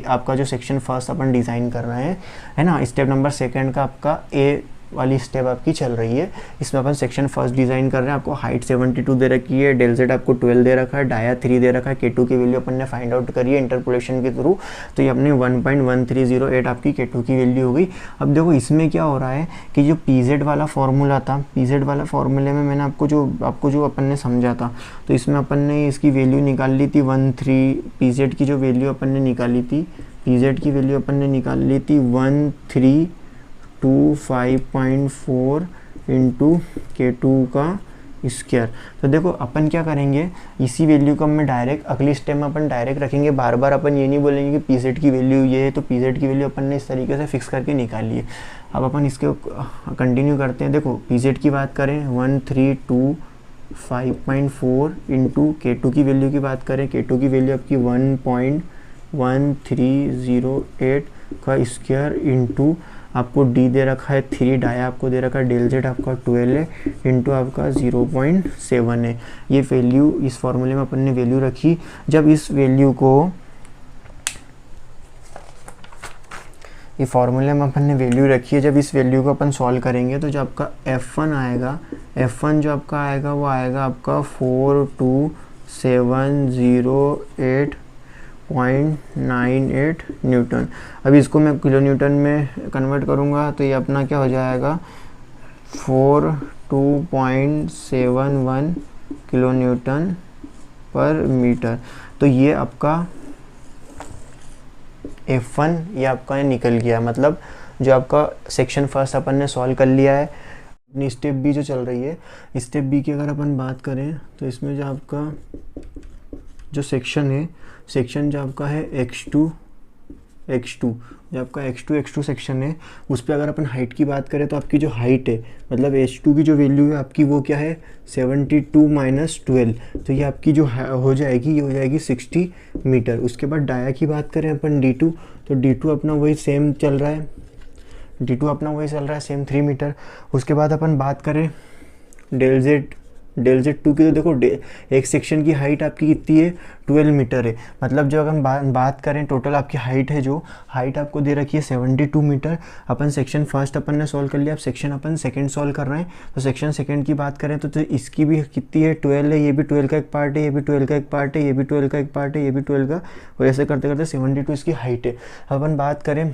Speaker 1: आपका जो सेक्शन फर्स्ट अपन डिज़ाइन कर रहे हैं, है ना, स्टेप नंबर सेकेंड का आपका ए वाली स्टेप आपकी चल रही है। इसमें अपन सेक्शन फर्स्ट डिज़ाइन कर रहे हैं। आपको हाइट 72 दे रखी है, डेल जेड आपको 12 दे रखा है, डाया 3 दे रखा है, K2 की वैल्यू अपन ने फाइंड आउट करी है इंटरपोलेशन के थ्रू, तो ये अपने 1.1308 आपकी K2 की वैल्यू हो गई। अब देखो इसमें क्या हो रहा है कि जो PZ वाला फार्मूला था, PZ वाला फार्मूले में मैंने आपको जो अपन ने समझा था, तो इसमें अपन ने इसकी वैल्यू निकाल ली थी 13, PZ की जो वैल्यू अपन ने निकाली थी, PZ की वैल्यू अपन ने निकाल ली थी 1325.4 इंटू K2 का स्क्वायर। तो देखो अपन क्या करेंगे, इसी वैल्यू को मैं डायरेक्ट अगली स्टेप में अपन डायरेक्ट रखेंगे। बार बार अपन ये नहीं बोलेंगे कि PZ की वैल्यू ये है, तो PZ की वैल्यू अपन ने इस तरीके से फिक्स करके निकाली है। अब अपन इसके कंटिन्यू करते हैं। देखो PZ की बात करें 1325.4 इंटू K2 की वैल्यू की बात करें, K2 की वैल्यू आपकी 1.1308 का स्क्वायर इंटू आपको डी दे रखा है 3, डाया आपको दे रखा है, डेल जेड आपका 12 है, इंटू आपका 0.7 है। ये वैल्यू इस फॉर्मूले में अपन ने वैल्यू रखी। जब इस वैल्यू को ये फॉर्मूले में अपन ने वैल्यू रखी है, जब इस वैल्यू को अपन सॉल्व करेंगे तो जो आपका F1 आएगा, F1 जो आपका आएगा वो आएगा आपका 42708.98 न्यूटन। अभी इसको मैं किलो न्यूटन में कन्वर्ट करूँगा तो ये अपना क्या हो जाएगा 42.71 किलो न्यूटन पर मीटर। तो ये आपका F1 ये आपका निकल गया, मतलब जो आपका सेक्शन फर्स्ट अपन ने सॉल्व कर लिया है। अपनी स्टेप बी जो चल रही है, स्टेप बी की अगर अपन बात करें तो इसमें जो आपका जो सेक्शन है, सेक्शन जो आपका है x2 जो आपका x2 सेक्शन है, उस पर अगर अपन हाइट की बात करें तो आपकी जो हाइट है, मतलब h2 की जो वैल्यू है आपकी वो क्या है 72 माइनस 12, तो ये आपकी जो हो जाएगी ये हो जाएगी 60 मीटर। उसके बाद डाया की बात करें अपन d2, तो d2 अपना वही सेम चल रहा है, d2 अपना वही चल रहा है सेम 3 मीटर। उसके बाद अपन बात करें डेल जेड 2 की, तो देखो एक सेक्शन की हाइट आपकी कितनी है 12 मीटर है, मतलब जो अगर हम बात करें टोटल आपकी हाइट है, जो हाइट आपको दे रखी है 72 मीटर। अपन सेक्शन फर्स्ट अपन ने सॉल्व कर लिया, अब सेक्शन अपन सेकंड सॉल्व कर रहे हैं। तो सेक्शन सेकंड की बात करें तो इसकी भी कितनी है 12 है, ये भी 12 का एक पार्ट है, ये भी 12 का एक पार्ट है, ये भी 12 का एक पार्ट है, ये भी 12 का, और ऐसे करते करते 72 इसकी हाइट है। अपन बात करें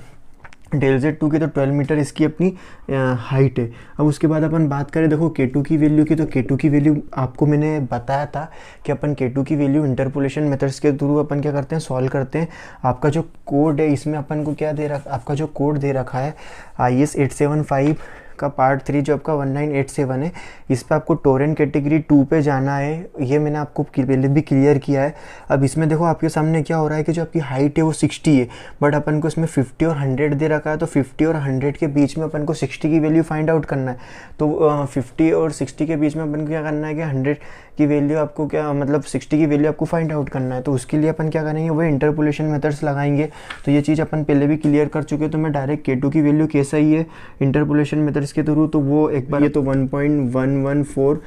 Speaker 1: डेल जेड 2 की, तो 12 मीटर इसकी अपनी हाइट है। अब उसके बाद अपन बात करें देखो K2 की वैल्यू की, तो K2 की वैल्यू आपको मैंने बताया था कि अपन K2 की वैल्यू इंटरपोलेशन मेथड्स के थ्रू अपन क्या करते हैं सॉल्व करते हैं। आपका जो कोड है इसमें अपन को क्या दे रखा, आपका जो कोड दे रखा है IS 875 का पार्ट 3 जो आपका 1987 है, इस पर आपको टोरेंट कैटेगरी 2 पे जाना है। ये मैंने आपको पहले भी क्लियर किया है। अब इसमें देखो आपके सामने क्या हो रहा है कि जो आपकी हाइट है वो 60 है, बट अपन को इसमें 50 और 100 दे रखा है, तो 50 और 100 के बीच में अपन को 60 की वैल्यू फाइंड आउट करना है। तो 50 और 60 के बीच में अपन को क्या करना है कि 100 की वैल्यू आपको क्या, मतलब 60 की वैल्यू आपको फाइंड आउट करना है। तो उसके लिए अपन क्या करेंगे, वो इंटरपोलेशन मेथड्स लगाएंगे। तो ये चीज़ अपन पहले भी क्लियर कर चुके हैं। तो मैं डायरेक्ट K2 की वैल्यू कैसा ही है इंटरपोलेशन मेथड्स के थ्रू, तो वो एक बार ये तो 1.114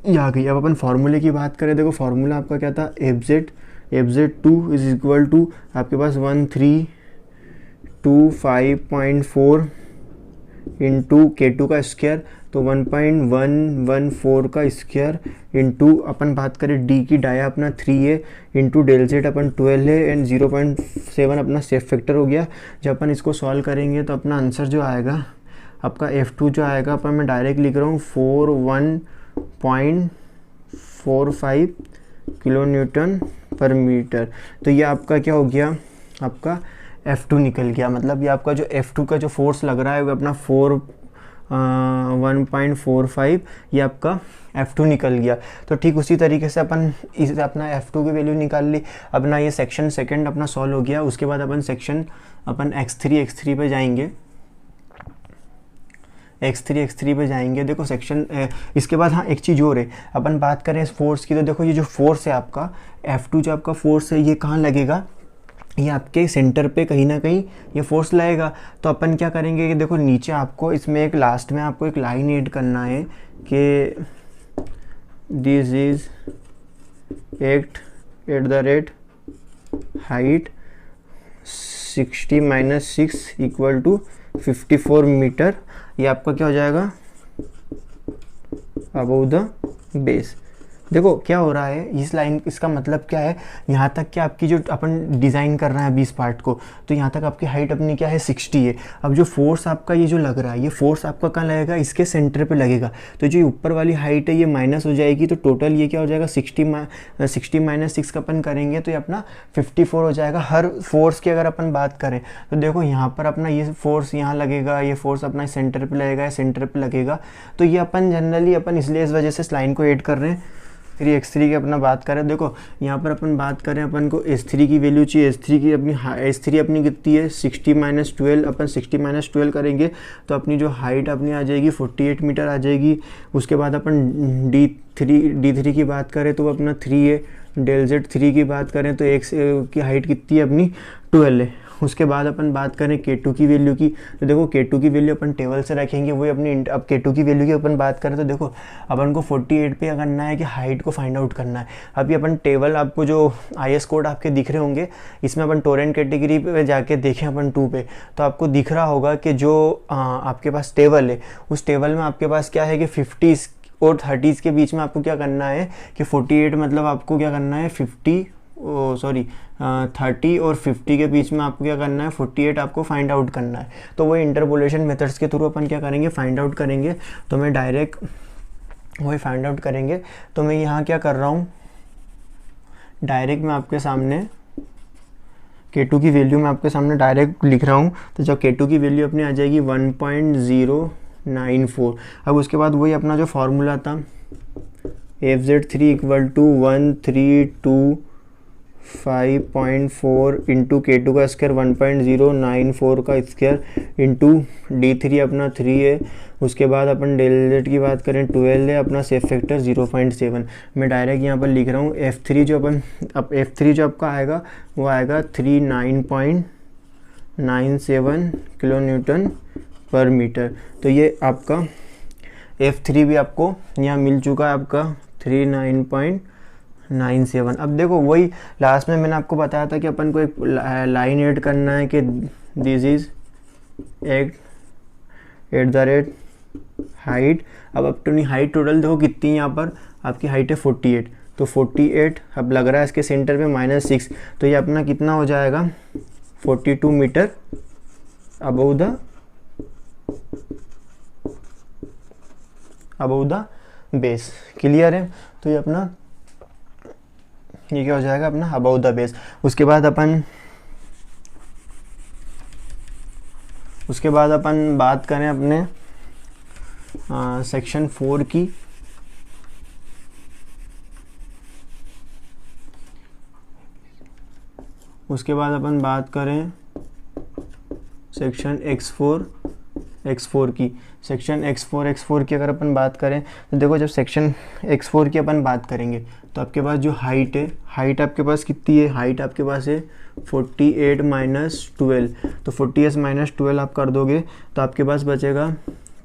Speaker 1: ये आ गई। अब अपन फार्मूले की बात करें, देखो फार्मूला आपका क्या था FZ2 इज इक्वल टू आपके पास 1325.4 इंटू K2 का स्क्वायर, तो 1.114 का स्क्वायर इंटू अपन बात करें डी की, डाया अपना 3 है, इंटू डेल जेड अपन 12 है, एंड 0.7 अपना सेफ फैक्टर हो गया। जब अपन इसको सॉल्व करेंगे तो अपना आंसर जो आएगा आपका F2 जो आएगा, अपन मैं डायरेक्ट लिख रहा हूँ 41.45 किलो न्यूटन पर मीटर। तो ये आपका क्या हो गया, आपका F2 निकल गया। मतलब ये आपका जो F2 का जो फोर्स लग रहा है वो अपना 1.45 ये आपका F2 निकल गया। तो ठीक उसी तरीके से अपन इस अपना F2 की वैल्यू निकाल ली। अपना ये सेक्शन सेकंड अपना सॉल्व हो गया। उसके बाद अपन सेक्शन अपन x3 पे जाएंगे, x3 पे जाएंगे। देखो सेक्शन इसके बाद हाँ एक चीज़ और है, अपन बात करें इस फोर्स की, तो देखो ये जो फोर्स है आपका F2 जो आपका फोर्स है ये कहाँ लगेगा, ये आपके सेंटर पे कहीं ना कहीं ये फोर्स लगेगा। तो अपन क्या करेंगे कि देखो नीचे आपको इसमें एक लास्ट में आपको एक लाइन ऐड करना है कि this is act at the rate height 60 - 6 = 54 metre. ये आपका क्या हो जाएगा, अबव द बेस। देखो क्या हो रहा है इस लाइन, इसका मतलब क्या है, यहाँ तक कि आपकी जो अपन डिज़ाइन कर रहे हैं अभी इस पार्ट को, तो यहाँ तक आपकी हाइट अपनी क्या है 60 है। अब जो फोर्स आपका ये जो लग रहा है, ये फोर्स आपका कहाँ लगेगा, इसके सेंटर पे लगेगा। तो जो ऊपर वाली हाइट है ये माइनस हो जाएगी, तो टोटल ये क्या हो जाएगा 60 - 6 का अपन करेंगे तो ये अपना 54 हो जाएगा। हर फोर्स की अगर अपन बात करें तो देखो यहाँ पर अपना ये फोर्स यहाँ लगेगा, ये फोर्स अपना सेंटर पर लगेगा, सेंटर पर लगेगा। तो ये अपन जनरली अपन इसलिए इस वजह से इस लाइन को ऐड कर रहे हैं। फिर x3 की अपना बात करें, देखो यहाँ पर अपन बात करें, अपन को s3 की वैल्यू चाहिए। s3 अपनी कितनी है 60 - 12, अपन 60 - 12 करेंगे तो अपनी जो हाइट अपनी आ जाएगी 48 मीटर आ जाएगी। उसके बाद अपन d3 की बात करें तो अपना 3 है। डेल z3 की बात करें तो x की हाइट कितनी है अपनी 12 है। उसके बाद अपन बात करें K2 की वैल्यू की, तो देखो K2 की वैल्यू अपन टेबल से रखेंगे, वही अपनी अब K2 की वैल्यू की अपन बात करें तो देखो अपन को 48 पे करना है कि हाइट को फाइंड आउट करना है। अभी अपन टेबल, आपको जो IS कोड आपके दिख रहे होंगे, इसमें अपन टोरेंट कैटेगरी पे जाके देखें अपन 2 पे, तो आपको दिख रहा होगा कि जो आपके पास टेबल है, उस टेबल में आपके पास क्या है कि 50 और 30 के बीच में आपको क्या करना है कि 48 मतलब आपको क्या करना है 30 और 50 के बीच में आपको क्या करना है 48 आपको फाइंड आउट करना है। तो वही इंटरपोलेशन मेथड्स के थ्रू अपन क्या करेंगे फाइंड आउट करेंगे। तो मैं डायरेक्ट वही फाइंड आउट करेंगे। तो मैं यहाँ क्या कर रहा हूँ, डायरेक्ट मैं आपके सामने K2 की वैल्यू मैं आपके सामने डायरेक्ट लिख रहा हूँ। तो जब K2 की वैल्यू अपनी आ जाएगी 1.094। अब उसके बाद वही अपना जो फार्मूला था FZ3 = 132.5.4 इंटू K2 का स्क्वायर 1.094 का स्क्वायर इंटू D3 अपना 3 है। उसके बाद अपन डेल Z की बात करें 12 है, अपना सेफ फैक्टर 0.7। मैं डायरेक्ट यहाँ पर लिख रहा हूँ F3 जो अपन अब F3 जो आपका आएगा वो आएगा 39.97 किलो न्यूटन पर मीटर। तो ये आपका F3 भी आपको यहाँ मिल चुका है, आपका 39.97। अब देखो वही लास्ट में मैंने आपको बताया था कि अपन को एक लाइन ऐड करना है कि this is at the rate height. अब अपनी हाइट टोटल देखो कितनी है, यहाँ पर आपकी हाइट है 48, तो 48 अब लग रहा है इसके सेंटर पे -6, तो ये अपना कितना हो जाएगा 42 metre above the base. Clear है। तो ये अपना ये क्या हो जाएगा अपना अबव द बेस। उसके बाद अपन बात करें अपने सेक्शन 4 की। उसके बाद अपन बात करें सेक्शन X4 की। सेक्शन X4 की अगर अपन बात करें तो देखो जब सेक्शन X4 की अपन बात करेंगे तो आपके पास जो हाइट है, हाइट आपके पास कितनी है, हाइट आपके पास है 48 - 12। तो 48 - 12 आप कर दोगे तो आपके पास बचेगा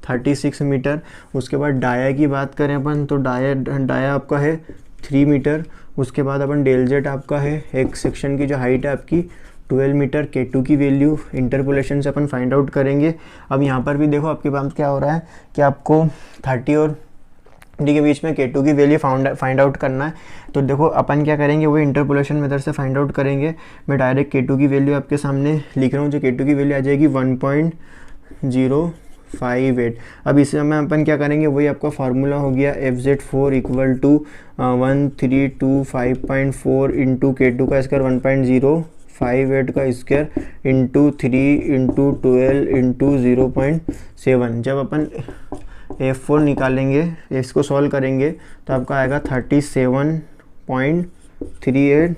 Speaker 1: 36 मीटर। उसके बाद डाया की बात करें अपन तो डाया आपका है 3 मीटर। उसके बाद अपन डेल जेट आपका है एक सेक्शन की जो हाइट है आपकी 12 मीटर। K2 की वैल्यू इंटरपोलेशन से अपन फाइंड आउट करेंगे। अब यहाँ पर भी देखो आपके पास क्या हो रहा है कि आपको 30 और D के बीच में K2 की वैल्यू फाइंड आउट करना है। तो देखो अपन क्या करेंगे वो इंटरपोलेशन मेथड से फाइंड आउट करेंगे। मैं डायरेक्ट K2 की वैल्यू आपके सामने लिख रहा हूँ। जो K2 की वैल्यू आ जाएगी 1.058। अब इसे में अपन क्या करेंगे वही आपका फार्मूला हो गया FZ4 = 1325.4 इंटू K2 का स्क्वायर 1.058 का स्क्वायर इंटू 3 इंटू 12 इंटू 0.7। जब अपन F4 निकालेंगे, इसको सॉल्व करेंगे तो आपका आएगा 37.38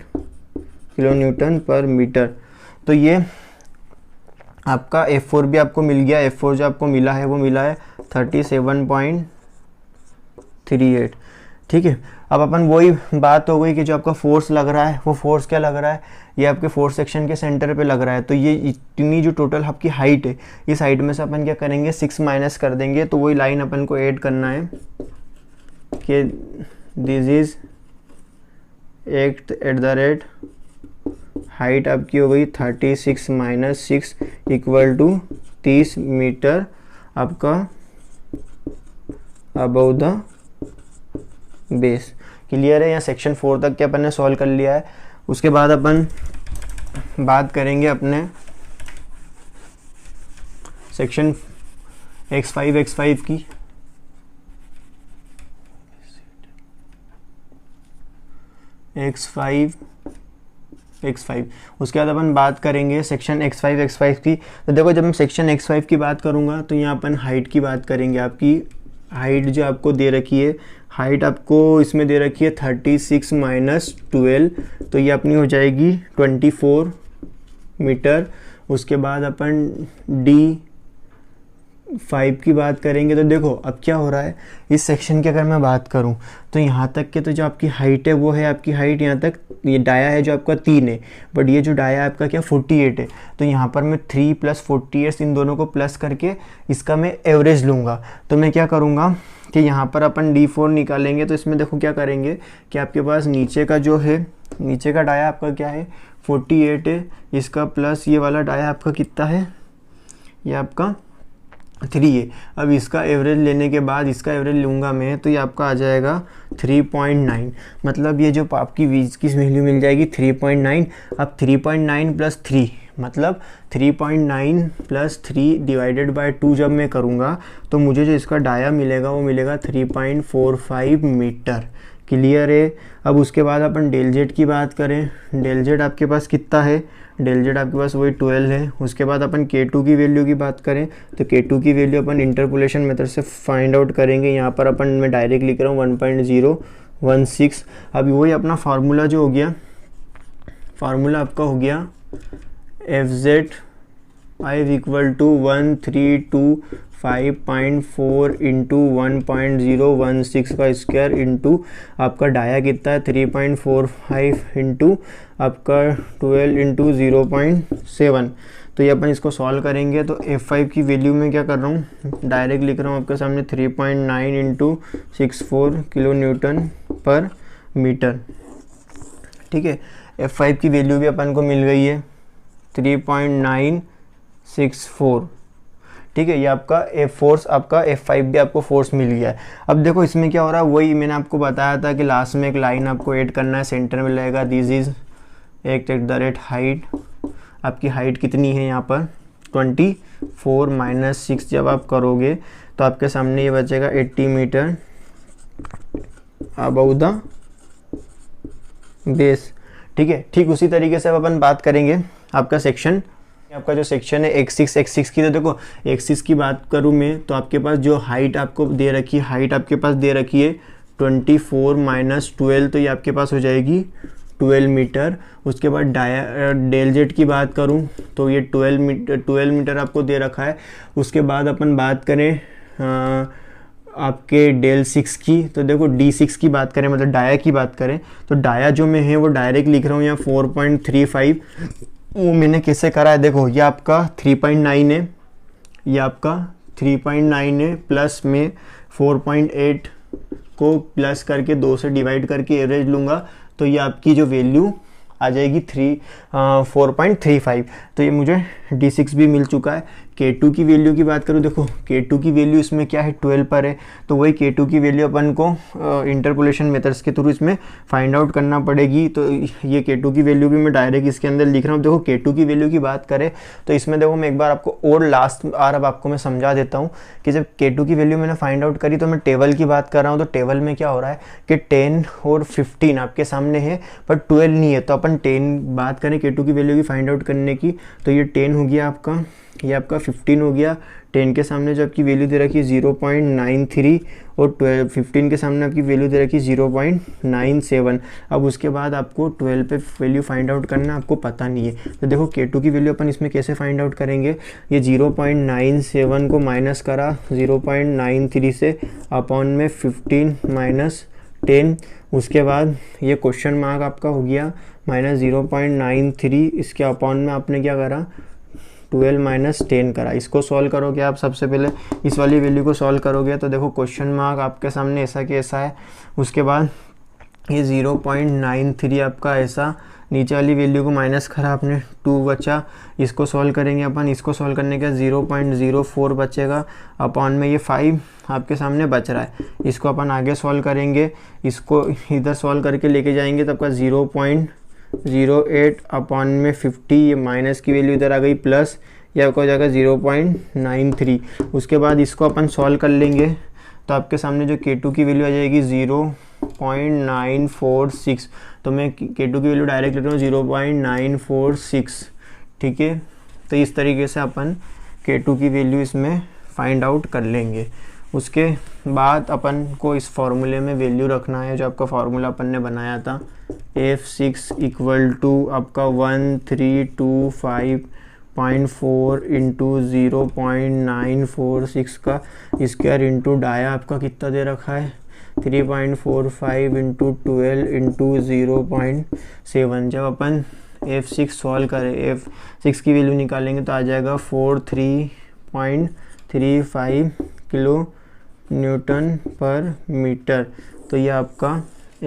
Speaker 1: किलो न्यूटन पर मीटर। तो ये आपका F4 भी आपको मिल गया। F4 जो आपको मिला है वो मिला है 37.38। ठीक है। अब अपन वही बात हो गई कि जो आपका फोर्स लग रहा है वो फोर्स क्या लग रहा है, ये आपके फोर्स सेक्शन के सेंटर पे लग रहा है। तो ये इतनी जो टोटल आपकी हाइट है, इस हाइट में से अपन क्या करेंगे 6 माइनस कर देंगे। तो वही लाइन अपन को ऐड करना है कि this is at the rate height आपकी हो गई 36 माइनस 6 इक्वल टू 30 मीटर आपका अबव द बेस। क्लियर है। यहाँ सेक्शन 4 तक के अपन ने सॉल्व कर लिया है। उसके बाद अपन बात करेंगे अपने सेक्शन x5 की। x5 उसके बाद अपन बात करेंगे सेक्शन x5 की। तो देखो जब मैं सेक्शन x5 की बात करूँगा तो यहाँ अपन हाइट की बात करेंगे। आपकी हाइट जो आपको दे रखी है, हाइट आपको इसमें दे रखी है 36 माइनस 12, तो ये अपनी हो जाएगी 24 मीटर। उसके बाद अपन D5 की बात करेंगे। तो देखो अब क्या हो रहा है, इस सेक्शन की अगर मैं बात करूं तो यहाँ तक के तो जो आपकी हाइट है वो है आपकी हाइट यहाँ तक, ये डाया है जो आपका 3 है, बट ये जो डाया आपका क्या 48 है। तो यहाँ पर मैं 3 + 48 इन दोनों को प्लस करके इसका मैं एवरेज लूँगा। तो मैं क्या करूँगा कि यहाँ पर अपन D4 निकालेंगे। तो इसमें देखो क्या करेंगे कि आपके पास नीचे का जो है, नीचे का डाया आपका क्या है 48 है, इसका प्लस ये वाला डाया आपका कितना है, ये आपका 3 है। अब इसका एवरेज लेने के बाद इसका एवरेज लूँगा मैं, तो ये आपका आ जाएगा 3.9। मतलब ये जो आपकी वीज की वैल्यू मिल जाएगी 3.9। अब 3.9 + 3 मतलब 3.9 + 3 डिवाइडेड बाय 2 जब मैं करूँगा तो मुझे जो इसका डाया मिलेगा वो मिलेगा 3.45 मीटर। क्लियर है। अब उसके बाद अपन डेल जेड की बात करें। डेल जेड आपके पास कितना है, डेल जेड आपके पास वही 12 है। उसके बाद अपन K2 की वैल्यू की बात करें तो K2 की वैल्यू अपन इंटरपोलेशन मेथड से फाइंड आउट करेंगे। यहाँ पर अपन मैं डायरेक्ट लिख रहा हूँ 1.016। अब वही अपना फार्मूला जो हो गया, फार्मूला आपका हो गया FZ5 = 1325.4 इंटू 1.016 का स्क्वायर इंटू आपका डाया कितना है 3.45 इंटू आपका 12 इंटू 0.7। तो ये अपन इसको सॉल्व करेंगे। तो F5 की वैल्यू में क्या कर रहा हूँ, डायरेक्ट लिख रहा हूँ आपके सामने 3.9 इंटू 64 किलो न्यूटन पर मीटर। ठीक है। F5 की वैल्यू भी अपन को मिल गई है 3.964। ठीक है। ये आपका फोर्स, आपका F5 भी आपको फोर्स मिल गया है। अब देखो इसमें क्या हो रहा है, वही मैंने आपको बताया था कि लास्ट में एक लाइन आपको ऐड करना है, सेंटर में लगेगा this is at the rate height. आपकी हाइट कितनी है यहाँ पर 24 माइनस 6 जब आप करोगे तो आपके सामने ये बचेगा 80 मीटर अबव द बेस। ठीक है। ठीक उसी तरीके से अब अपन बात करेंगे आपका सेक्शन, आपका जो सेक्शन है x6 की। तो देखो x6 की बात करूँ मैं तो आपके पास जो हाइट आपको दे रखी है, हाइट आपके पास दे रखी है 24 माइनस 12, तो ये आपके पास हो जाएगी 12 मीटर। उसके बाद डेल जेड की बात करूँ तो ये 12 मीटर आपको दे रखा है। उसके बाद अपन बात करें आपके डेल 6 की। तो देखो D6 की बात करें, मतलब डाया की बात करें, तो डाया जो मैं है वो डायरेक्ट लिख रहा हूँ यहाँ 4.35। वो मैंने कैसे करा है, देखो ये आपका 3.9 है, ये आपका 3.9 है, प्लस में 4.8 को प्लस करके 2 से डिवाइड करके एवरेज लूँगा तो ये आपकी जो वैल्यू आ जाएगी 4.35। तो ये मुझे D6 भी मिल चुका है। K2 की वैल्यू की बात करूँ, देखो K2 की वैल्यू इसमें क्या है 12 पर है, तो वही K2 की वैल्यू अपन को इंटरपोलेशन मेथड्स के थ्रू इसमें फाइंड आउट करना पड़ेगी। तो ये K2 की वैल्यू भी मैं डायरेक्ट इसके अंदर लिख रहा हूँ। देखो K2 की वैल्यू की बात करें तो इसमें देखो मैं एक बार आपको और लास्ट बार अब आपको मैं समझा देता हूँ कि जब K2 की वैल्यू मैंने फाइंड आउट करी तो मैं टेबल की बात कर रहा हूँ। तो टेबल में क्या हो रहा है कि 10 और 15 आपके सामने है पर 12 नहीं है। तो अपन 10 बात करें K2 की वैल्यू की फाइंड आउट करने की, तो ये 10 हो गया आपका, ये आपका 15 हो गया। 10 के सामने जो आपकी वैल्यू दे रखी है 0.93 और 15 के सामने आपकी वैल्यू दे रखी है 0.97। अब उसके बाद आपको 12 पे वैल्यू फाइंड आउट करना आपको पता नहीं है। तो देखो K2 की वैल्यू अपन इसमें कैसे फाइंड आउट करेंगे, ये 0.97 को माइनस करा 0.93 से अपॉन में 15 माइनस 10। उसके बाद ये क्वेश्चन मार्क आपका हो गया माइनस 0.93, इसके अपॉन में आपने क्या करा 12 माइनस 10 करा। इसको सॉल्व करोगे आप, सबसे पहले इस वाली वैल्यू को सॉल्व करोगे तो देखो क्वेश्चन मार्क आपके सामने ऐसा कि ऐसा है। उसके बाद ये 0.93 आपका ऐसा, नीचे वाली वैल्यू को माइनस करा आपने 2 बचा। इसको सॉल्व करेंगे अपन, इसको सॉल्व करने का 0.04 बचेगा, अपॉन में ये 5 आपके सामने बच रहा है। इसको अपन आगे सॉल्व करेंगे, इसको इधर सॉल्व करके लेके जाएंगे तो आपका 0.08 अपॉन में 50, ये माइनस की वैल्यू इधर आ गई प्लस, ये आपका हो जाएगा 0.93। उसके बाद इसको अपन सॉल्व कर लेंगे तो आपके सामने जो K2 की वैल्यू आ जाएगी 0.946। तो मैं K2 की वैल्यू डायरेक्ट लेता हूँ 0.946, ठीक है। तो इस तरीके से अपन K2 की वैल्यू इसमें फाइंड आउट कर लेंगे। उसके बाद अपन को इस फॉर्मूले में वैल्यू रखना है जो आपका फार्मूला अपन ने बनाया था, F6 इक्वल टू आपका 1325.4 इंटू 0.946 का स्क्वायर इंटू डाया आपका कितना दे रखा है 3.45 इंटू 12 इंटू 0.7। जब अपन F6 सॉल्व करें, F6 की वैल्यू निकालेंगे तो आ जाएगा 43.35 किलो न्यूटन पर मीटर। तो ये आपका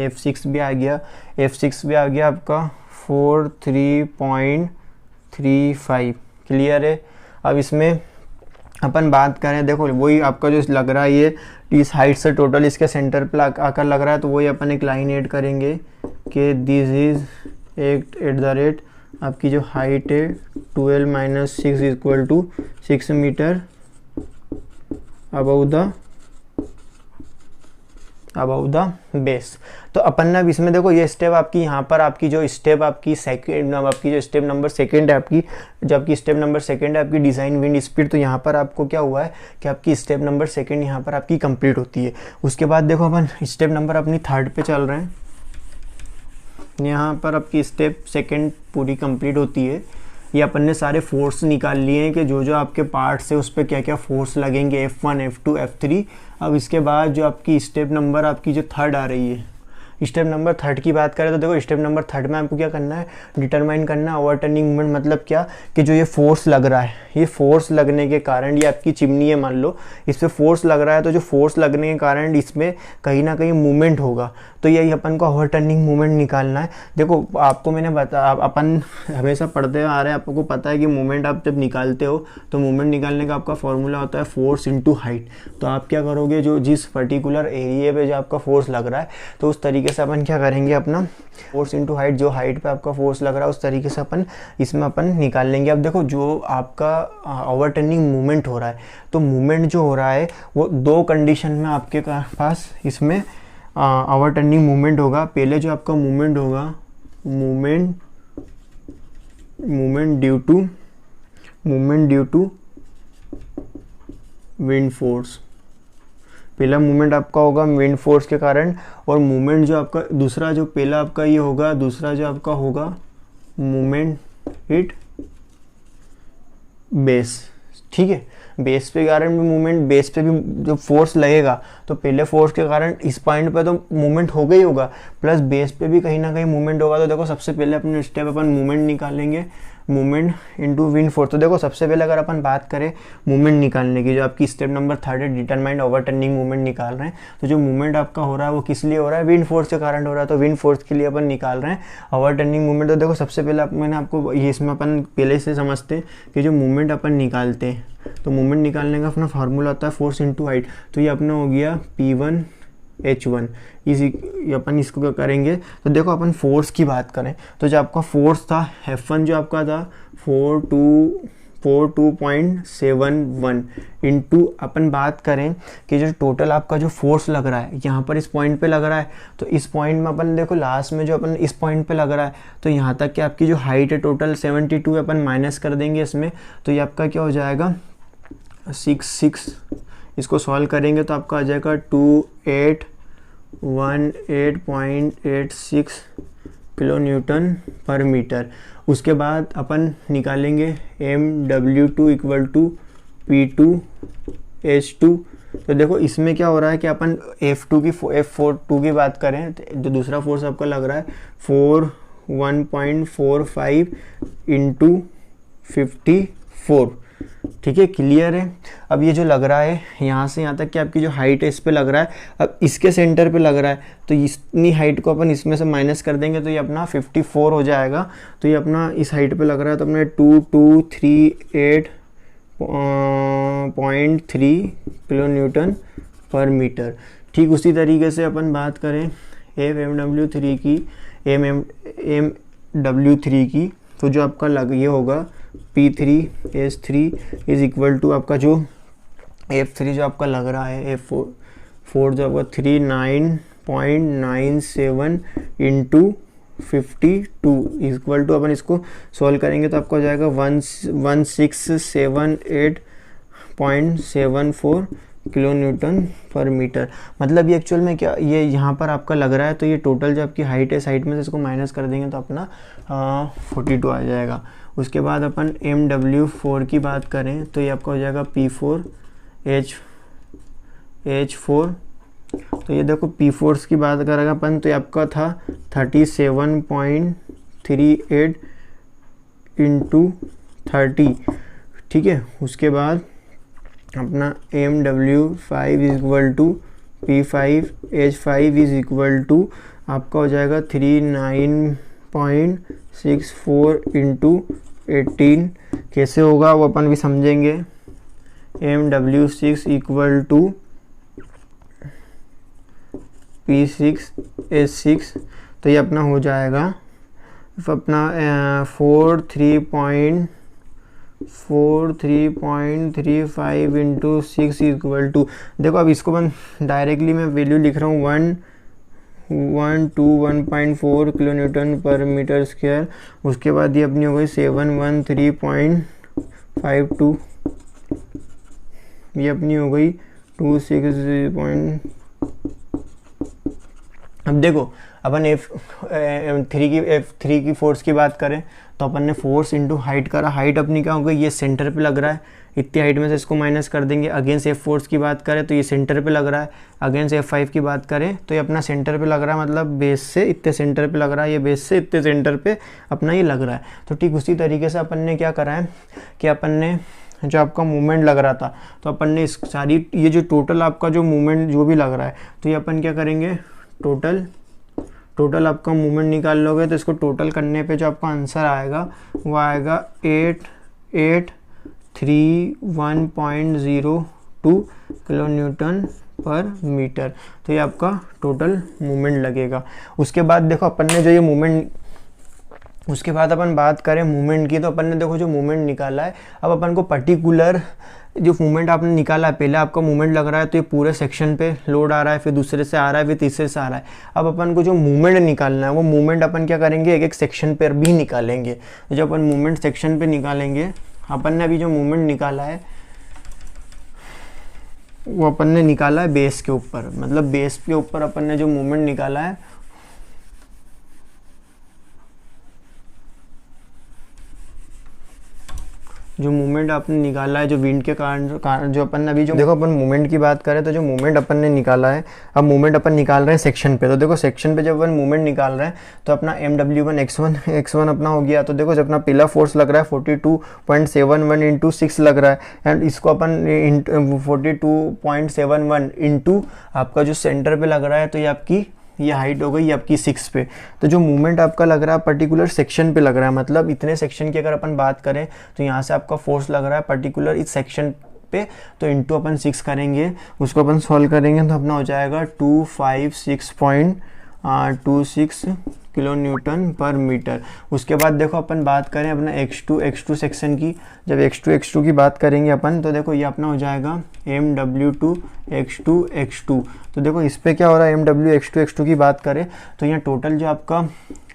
Speaker 1: F6 भी आ गया, F6 भी आ गया आपका 43.35। क्लियर है। अब इसमें अपन बात करें, देखो वही आपका जो लग रहा है ये इस हाइट से टोटल इसके सेंटर पे आकर लग रहा है, तो वही अपन एक लाइन ऐड करेंगे कि this is at the rate आपकी जो हाइट है 12 minus 6 equal to 6 metre above the base. तो अपन ने अब इसमें देखो ये स्टेप आपकी, यहाँ पर आपकी जो स्टेप आपकी सेकेंड, आपकी जो स्टेप नंबर सेकेंड है आपकी, जब आपकी स्टेप नंबर सेकेंड है आपकी डिज़ाइन विंड स्पीड, तो यहाँ पर आपको क्या हुआ है कि आपकी स्टेप नंबर सेकेंड यहाँ पर आपकी कंप्लीट होती है। उसके बाद देखो अपन स्टेप नंबर अपनी थर्ड पे चल रहे हैं, यहाँ पर आपकी स्टेप सेकेंड पूरी कंप्लीट होती है। ये अपन ने सारे फोर्स निकाल लिए हैं कि जो जो आपके पार्ट्स है उस पर क्या क्या फोर्स लगेंगे, F1 F2 F3। अब इसके बाद जो आपकी स्टेप नंबर आपकी जो थर्ड आ रही है, स्टेप नंबर थर्ड की बात करें तो देखो स्टेप नंबर थर्ड में आपको क्या करना है, डिटरमाइन करना है ओवरटर्निंग मोमेंट। मतलब क्या कि जो ये फोर्स लग रहा है, ये फोर्स लगने के कारण, ये आपकी चिमनी है मान लो, इस पर फोर्स लग रहा है, तो जो फोर्स लगने के कारण इसमें कहीं ना कहीं मूवमेंट होगा, तो यही अपन को ओवरटर्निंग मूवमेंट निकालना है। देखो आपको मैंने बताया, अपन हमेशा पढ़ते आ रहे हैं, आपको पता है कि मूवमेंट आप जब निकालते हो तो मूवमेंट निकालने का आपका फॉर्मूला होता है फोर्स इंटू हाइट। तो आप क्या करोगे, जो जिस पर्टिकुलर एरिया पे जो आपका फोर्स लग रहा है, तो उस तरीके से अपन क्या करेंगे, अपना फोर्स इंटू हाइट, जो हाइट पे आपका फोर्स लग रहा है उस तरीके से अपन इसमें अपन निकाल लेंगे। अब देखो जो आपका ओवरटर्निंग मूवमेंट हो रहा है, तो मूवमेंट जो हो रहा है वो दो कंडीशन में आपके पास इसमें ओवरटर्निंग मूवमेंट होगा। पहले जो आपका मूवमेंट होगा, movement due to wind force, पहला मूवमेंट आपका होगा विंड फोर्स के कारण। और मूवमेंट जो आपका दूसरा, जो पहला आपका ये होगा, दूसरा जो आपका होगा मूवमेंट हिट बेस, ठीक है। बेस पे कारण भी मूवमेंट, बेस पे भी जो फोर्स लगेगा तो पहले फोर्स के कारण इस पॉइंट पे तो मूवमेंट होगा ही होगा, प्लस बेस पे भी कहीं ना कहीं मूवमेंट होगा। तो देखो सबसे पहले अपने स्टेप अपन मूवमेंट निकालेंगे, मूवमेंट इनटू विंड फोर्स। तो देखो सबसे पहले अगर अपन बात करें मूवमेंट निकालने की, जो आपकी स्टेप नंबर थर्ड है, डिटरमाइंड ओवरटर्निंग मूवमेंट निकाल रहे हैं, तो जो मूवमेंट आपका हो रहा है वो किस लिए हो रहा है, विंड फोर्स के कारण हो रहा है। तो विंड फोर्स के लिए अपन निकाल रहे हैं ओवरटर्निंग मूवमेंट। तो देखो सबसे पहले मैंने आपको ये, इसमें अपन पहले से समझते हैं कि जो मूवमेंट अपन निकालते हैं, तो मूवमेंट निकालने का अपना फार्मूला होता है फोर्स इंटू हाइट। तो ये अपना हो गया P1H1। इसी अपन इसको क्या करेंगे, तो देखो अपन फोर्स की बात करें तो जो आपका फोर्स था F1 जो आपका था 42.71 इंटू, अपन बात करें कि जो टोटल आपका जो फोर्स लग रहा है यहाँ पर इस पॉइंट पे लग रहा है, तो इस पॉइंट में अपन देखो लास्ट में जो अपन इस पॉइंट पे लग रहा है, तो यहाँ तक कि आपकी जो हाइट है टोटल 72 अपन माइनस कर देंगे इसमें, तो ये आपका क्या हो जाएगा 6। इसको सॉल्व करेंगे तो आपका आ जाएगा 2818.86 किलो न्यूटन पर मीटर। उसके बाद अपन निकालेंगे MW2 इक्वल टू P2H2 तो देखो इसमें क्या हो रहा है कि अपन F4 की बात करें तो जो दूसरा फोर्स आपका लग रहा है 1.45 इंटू 54, ठीक है, क्लियर है। अब ये जो लग रहा है यहाँ से यहाँ तक कि आपकी जो हाइट है इस पे लग रहा है, अब इसके सेंटर पे लग रहा है, तो इतनी हाइट को अपन इसमें से माइनस कर देंगे तो ये अपना 54 हो जाएगा। तो ये अपना इस हाइट पे लग रहा है तो अपने 2238.3 किलो न्यूटन पर मीटर। ठीक उसी तरीके से अपन बात करें MW3 की, तो जो आपका ये होगा P3S3 इज इक्वल टू आपका जो F3 जो आपका लग रहा है F4 जो आपका 39.97 इंटू 52 इक्वल टू, अपन इसको सॉल्व करेंगे तो आपको हो जाएगा 1678.74 किलो न्यूटन पर मीटर। मतलब ये एक्चुअल में क्या ये यहाँ पर आपका लग रहा है, तो ये टोटल जो आपकी हाइट है साइड में से इसको माइनस कर देंगे तो अपना 42 आ जाएगा। उसके बाद अपन MW4 की बात करें तो ये आपका हो जाएगा P4H4। तो ये देखो P4 की बात करेंगे अपन तो ये आपका था 37.38 इंटू 30, ठीक है। उसके बाद अपना MW5 is equal to P5H5 is equal to आपका हो जाएगा 39.64 इंटू 18। कैसे होगा वो अपन भी समझेंगे। MW6 इक्वल टू P6H6, तो ये अपना हो जाएगा अपना 43.35 इंटू 6 इक्वल टू, देखो अब इसको मैं डायरेक्टली मैं वैल्यू लिख रहा हूँ 1.4 किलो न्यूटन पर मीटर स्क्वायर। उसके बाद ये अपनी हो गई 713.52, ये अपनी हो गई 26 अब देखो अपन F3 की फोर्स की बात करें तो अपन ने फोर्स इंटू हाइट करा, हाइट अपनी क्या हो गई, ये सेंटर पे लग रहा है, इतनी हाइट में से इसको माइनस कर देंगे। अगेंस्ट F4 की बात करें तो ये सेंटर पे लग रहा है, अगेंस्ट F5 की बात करें तो ये अपना सेंटर पे लग रहा है, मतलब बेस से इतने सेंटर पे लग रहा है, ये बेस से इतने सेंटर पे अपना ये लग रहा है। तो ठीक उसी तरीके से अपन ने क्या करा है कि अपन ने जो आपका मूवमेंट लग रहा था तो अपन ने इस सारी ये जो टोटल आपका जो मूवमेंट जो भी लग रहा है तो ये अपन क्या करेंगे, टोटल आपका मूवमेंट निकाल लोगे तो इसको टोटल करने पे जो आपका आंसर आएगा वो आएगा 8831.02 किलो न्यूटन पर मीटर। तो ये आपका टोटल मूवमेंट लगेगा। उसके बाद देखो अपन ने जो ये मूवमेंट, उसके बाद अपन बात करें मूवमेंट की तो अपन ने देखो जो मूवमेंट निकाला है, अब अपन को पर्टिकुलर जो मूवमेंट आपने निकाला है, पहले आपका मूवमेंट लग रहा है तो ये पूरे सेक्शन पे लोड आ रहा है, फिर दूसरे से आ रहा है, फिर तीसरे से आ रहा है। अब अपन को जो मूवमेंट निकालना है वो मूवमेंट अपन क्या करेंगे, एक एक सेक्शन पर भी निकालेंगे। तो जब अपन मूवमेंट सेक्शन पे निकालेंगे, अपन ने अभी जो मूवमेंट निकाला है वो अपन ने निकाला है बेस के ऊपर, मतलब बेस के ऊपर अपन ने जो मूवमेंट निकाला है जो मूवमेंट आपने निकाला है जो विंड के कारण जो अपन ने अभी जो देखो अपन मूवमेंट की बात करें तो जो मूवमेंट अपन ने निकाला है, अब मूवमेंट अपन निकाल रहे हैं सेक्शन पे। तो देखो सेक्शन पे जब अपन मूवमेंट निकाल रहे हैं तो अपना MW1 x1 अपना हो गया। तो देखो जब अपना पहला फोर्स लग रहा है 42.71 इंटू 6 लग रहा है, एंड इसको अपन 42.71 इंटू आपका जो सेंटर पे लग रहा है तो ये आपकी ये हाइट हो गई आपकी 6 पे। तो जो मूवमेंट आपका लग रहा है पर्टिकुलर सेक्शन पे लग रहा है, मतलब इतने सेक्शन की अगर अपन बात करें तो यहाँ से आपका फोर्स लग रहा है पर्टिकुलर इस सेक्शन पे, तो इंटू अपन 6 करेंगे, उसको अपन सॉल्व करेंगे तो अपना हो जाएगा 256.26 किलो न्यूटन पर मीटर। उसके बाद देखो अपन बात करें अपना x2 सेक्शन की, जब x2 की बात करेंगे अपन तो देखो ये अपना हो जाएगा MW2 x2 तो देखो इस पे क्या हो रहा है, MW x2 की बात करें तो यहाँ टोटल जो आपका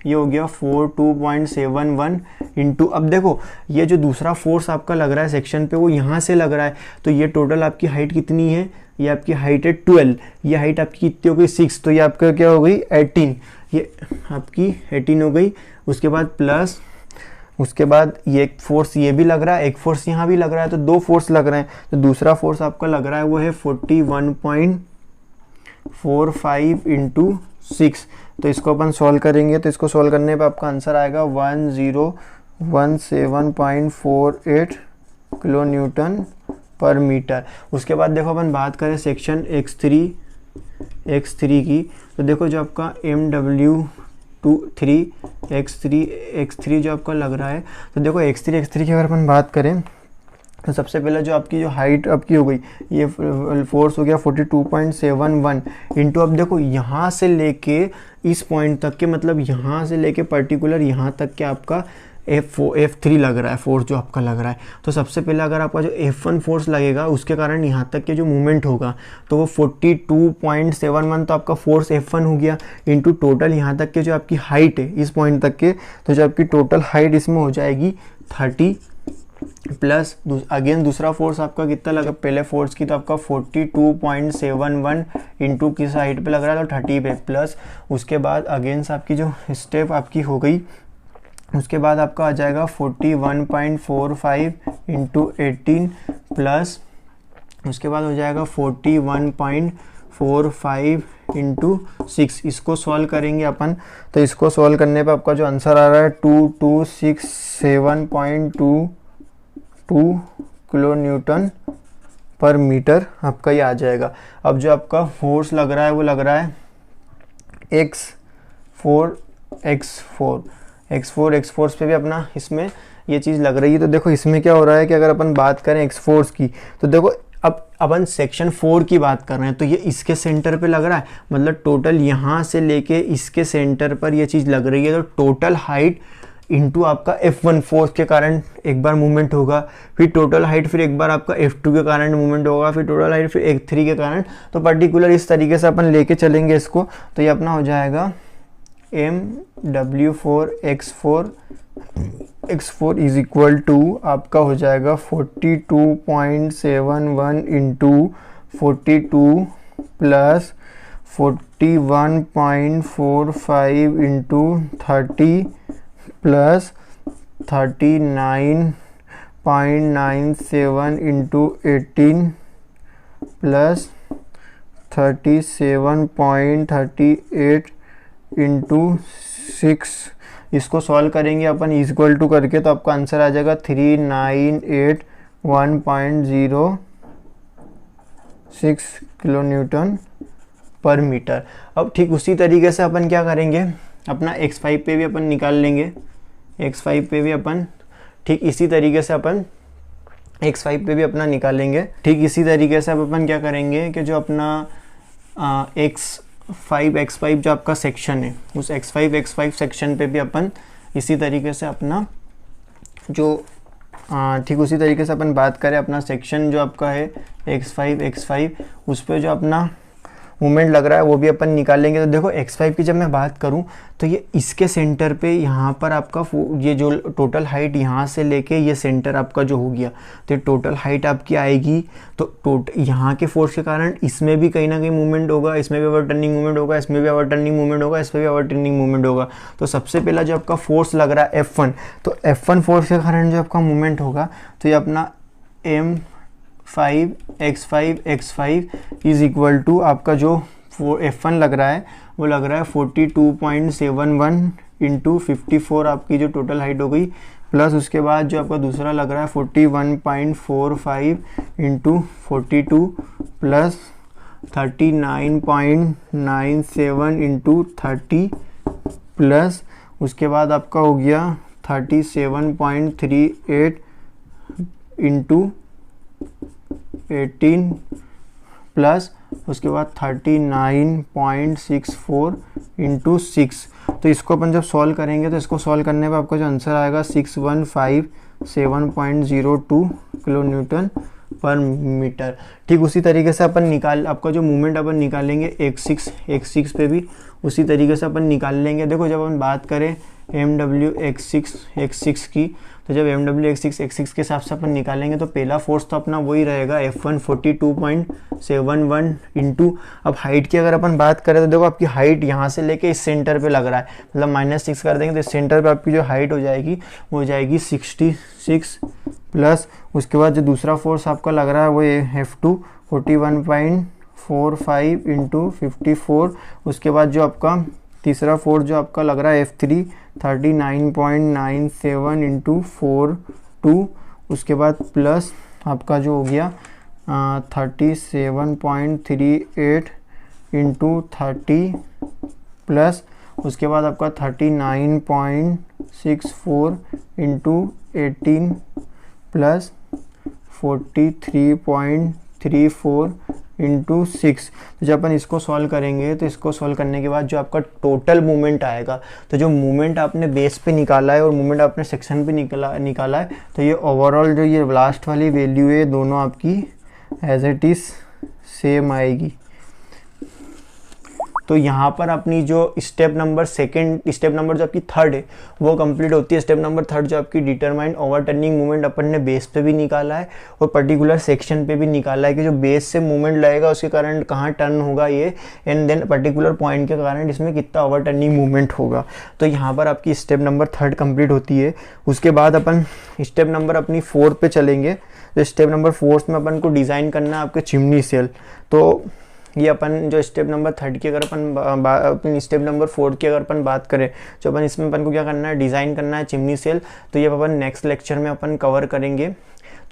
Speaker 1: ये हो गया 42.71 इंटू, अब देखो ये जो दूसरा फोर्स आपका लग रहा है सेक्शन पे वो यहाँ से लग रहा है, तो ये टोटल आपकी हाइट कितनी है, ये आपकी हाइट है 12, ये हाइट आपकी कितनी हो गई 6, तो ये आपका क्या हो गई 18, ये आपकी 18 हो गई। उसके बाद प्लस उसके बाद ये एक फोर्स ये भी लग रहा है, एक फोर्स यहाँ भी लग रहा है, तो 2 फोर्स लग रहे हैं। तो दूसरा फोर्स आपका लग रहा है वो है 41.45 इंटू 6। तो इसको अपन सॉल्व करेंगे, तो इसको सॉल्व करने पे आपका आंसर आएगा 1017.48 किलो न्यूटन पर मीटर। उसके बाद देखो अपन बात करें सेक्शन x3 की, तो देखो जो आपका MW3 x3 जो आपका लग रहा है, तो देखो x3 की अगर अपन बात करें तो सबसे पहले जो आपकी जो हाइट आपकी हो गई, ये फोर्स हो गया 42.71 इंटू, अब देखो यहाँ से लेके इस पॉइंट तक के, मतलब यहाँ से लेके पर्टिकुलर यहाँ तक के आपका F3 लग रहा है, फोर्स जो आपका लग रहा है। तो सबसे पहले अगर आपका जो F1 फोर्स लगेगा उसके कारण यहाँ तक के जो मूवमेंट होगा तो वो 42.71 तो आपका फोर्स F1 हो गया, इंटू टोटल यहाँ तक के जो आपकी हाइट है इस पॉइंट तक के, तो जो आपकी टोटल हाइट इसमें हो जाएगी 30 प्लस अगेन दूसरा फोर्स आपका कितना लगा, पहले फोर्स की तो आपका 42.71 इंटू किस हाइट पे लग रहा है तो 30 पे, प्लस उसके बाद अगेन से आपकी जो स्टेप आपकी हो गई, उसके बाद आपका आ जाएगा 41.45 इंटू 18 प्लस उसके बाद हो जाएगा 41.45 इंटू 6। इसको सॉल्व करेंगे अपन, तो इसको सॉल्व करने पे आपका जो आंसर आ रहा है 2267.22 किलो न्यूटन पर मीटर आपका ये आ जाएगा। अब जो आपका फोर्स लग रहा है वो लग रहा है x फोर्स पे भी अपना इसमें ये चीज़ लग रही है। तो देखो इसमें क्या हो रहा है कि अगर अपन बात करें x फोर्स की, तो देखो अब अपन सेक्शन 4 की बात कर रहे हैं, तो ये इसके सेंटर पे लग रहा है, मतलब टोटल यहाँ से लेके इसके सेंटर पर ये चीज़ लग रही है। तो टोटल हाइट इंटू आपका F1 फोर्स के कारण एक बार मूवमेंट होगा, फिर टोटल हाइट फिर एक बार आपका F2 के कारण मूवमेंट होगा, फिर टोटल हाइट फिर F3 के कारण। तो पर्टिकुलर इस तरीके से अपन लेके चलेंगे इसको, तो ये अपना हो जाएगा MW4 x4 is equal to आपका हो जाएगा 42.71 into 42 plus 41.45 into 30 plus 39.97 into 18 plus 37.38 into 6। इसको सॉल्व करेंगे अपन इक्वल टू करके, तो आपका आंसर आ जाएगा 3981.06 किलो न्यूटन पर मीटर। अब ठीक उसी तरीके से अपन क्या करेंगे, अपना x5 पे भी अपन निकाल लेंगे, x5 पे भी अपन ठीक इसी तरीके से अपन x5 पे भी अपना निकालेंगे। ठीक इसी तरीके से अब अपन क्या करेंगे कि जो अपना x5 जो आपका सेक्शन है, उस x5 सेक्शन पे भी अपन इसी तरीके से अपना जो ठीक उसी तरीके से अपन बात करें अपना सेक्शन जो आपका है x5 उस पे जो अपना मूवमेंट लग रहा है वो भी अपन निकालेंगे। तो देखो x5 की जब मैं बात करूं तो ये इसके सेंटर पे यहाँ पर आपका ये जो टोटल हाइट यहाँ से लेके ये सेंटर आपका जो हो गया, तो टोटल हाइट आपकी आएगी। तो यहाँ के फोर्स के कारण इसमें भी कहीं ना कहीं मूवमेंट होगा, इसमें भी ओवरटर्निंग मूवमेंट होगा, इसमें भी ओवरटर्निंग मूवमेंट होगा, इसमें भी ओवरटर्निंग मूवमेंट होगा। तो सबसे पहला जो आपका फोर्स लग रहा है F1, तो F1 फोर्स के कारण जो आपका मूवमेंट होगा तो ये अपना x5 इज इक्वल टू आपका जो F1 लग रहा है वो लग रहा है 42.71 इंटू 54 आपकी जो टोटल हाइट हो गई, प्लस उसके बाद जो आपका दूसरा लग रहा है 41.45 इंटू 42 प्लस 39.97 इंटू 30 प्लस उसके बाद आपका हो गया 37.38 इंटू 18 प्लस उसके बाद 39.64 इंटू 6। तो इसको अपन जब सॉल्व करेंगे तो इसको सॉल्व करने पे आपका जो आंसर आएगा 6157.02 किलो न्यूटन पर मीटर। ठीक उसी तरीके से अपन आपका जो मूवमेंट अपन निकालेंगे x6 पे भी उसी तरीके से अपन निकाल लेंगे। देखो जब अपन बात करें MW X6 की। तो जब MW X6 के हिसाब से अपन निकालेंगे तो पहला फोर्स तो अपना वही रहेगा F1 42.71 इंटू, अब हाइट की अगर अपन बात करें तो देखो आपकी हाइट यहाँ से लेके इस सेंटर पे लग रहा है, मतलब -6 कर देंगे तो इस सेंटर पे आपकी जो हाइट हो जाएगी वो हो जाएगी 66 प्लस उसके बाद जो दूसरा फोर्स आपका लग रहा है वो F2 41.45 इंटू 54, उसके बाद जो आपका तीसरा फोर्स जो आपका लग रहा है F3 39.97 इंटू 42, उसके बाद प्लस आपका जो हो गया 37.38 इंटू 30 प्लस उसके बाद आपका 39.64 इंटू 18 प्लस 43.34 इंटू 6। तो जब अपन इसको सॉल्व करेंगे तो इसको सॉल्व करने के बाद जो आपका टोटल मूवमेंट आएगा, तो जो मूवमेंट आपने बेस पे निकाला है और मूवमेंट आपने सेक्शन पे निकाला है, तो ये ओवरऑल जो ये लास्ट वाली वैल्यू है दोनों आपकी एज इट इज़ सेम आएगी। तो यहाँ पर अपनी जो स्टेप नंबर जो आपकी थर्ड है वो कंप्लीट होती है। स्टेप नंबर थर्ड जो आपकी डिटरमाइन ओवरटर्निंग मूवमेंट अपन ने बेस पे भी निकाला है और पर्टिकुलर सेक्शन पे भी निकाला है कि जो बेस से मूवमेंट लगेगा उसके कारण कहाँ टर्न होगा ये, एंड देन पर्टिकुलर पॉइंट के कारण इसमें कितना ओवरटर्निंग मूवमेंट होगा। तो यहाँ पर आपकी स्टेप नंबर थर्ड कंप्लीट होती है। उसके बाद अपन स्टेप नंबर अपनी 4 पे चलेंगे। तो स्टेप नंबर 4 में अपन को डिज़ाइन करना है आपके चिमनी सेल। तो ये अपन जो स्टेप नंबर थर्ड की अगर अपन स्टेप नंबर 4 की अगर अपन बात करें, जो अपन इसमें अपन को क्या करना है, डिज़ाइन करना है चिमनी सेल। तो ये अपन नेक्स्ट लेक्चर में अपन कवर करेंगे।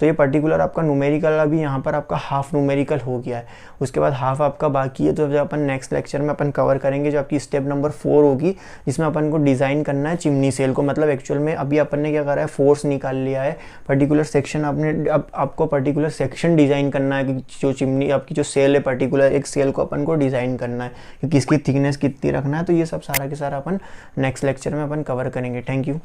Speaker 1: तो ये पर्टिकुलर आपका न्यूमेरिकल अभी यहाँ पर आपका हाफ न्यूमेरिकल हो गया है, उसके बाद हाफ आपका बाकी है। तो जब अपन नेक्स्ट लेक्चर में अपन कवर करेंगे जो आपकी स्टेप नंबर 4 होगी, जिसमें अपन को डिज़ाइन करना है चिमनी सेल को। मतलब एक्चुअल में अभी अपन ने क्या करा है, फोर्स निकाल लिया है, पर्टिकुलर सेक्शन आपने अब आपको पर्टिकुलर सेक्शन डिज़ाइन करना है कि जो चिमनी आपकी जो सेल है, पर्टिकुलर एक सेल को अपन को डिज़ाइन करना है कि किसकी थिकनेस कितनी रखना है। तो ये सब सारा के सारा अपन नेक्स्ट लेक्चर में अपन कवर करेंगे। Thank you.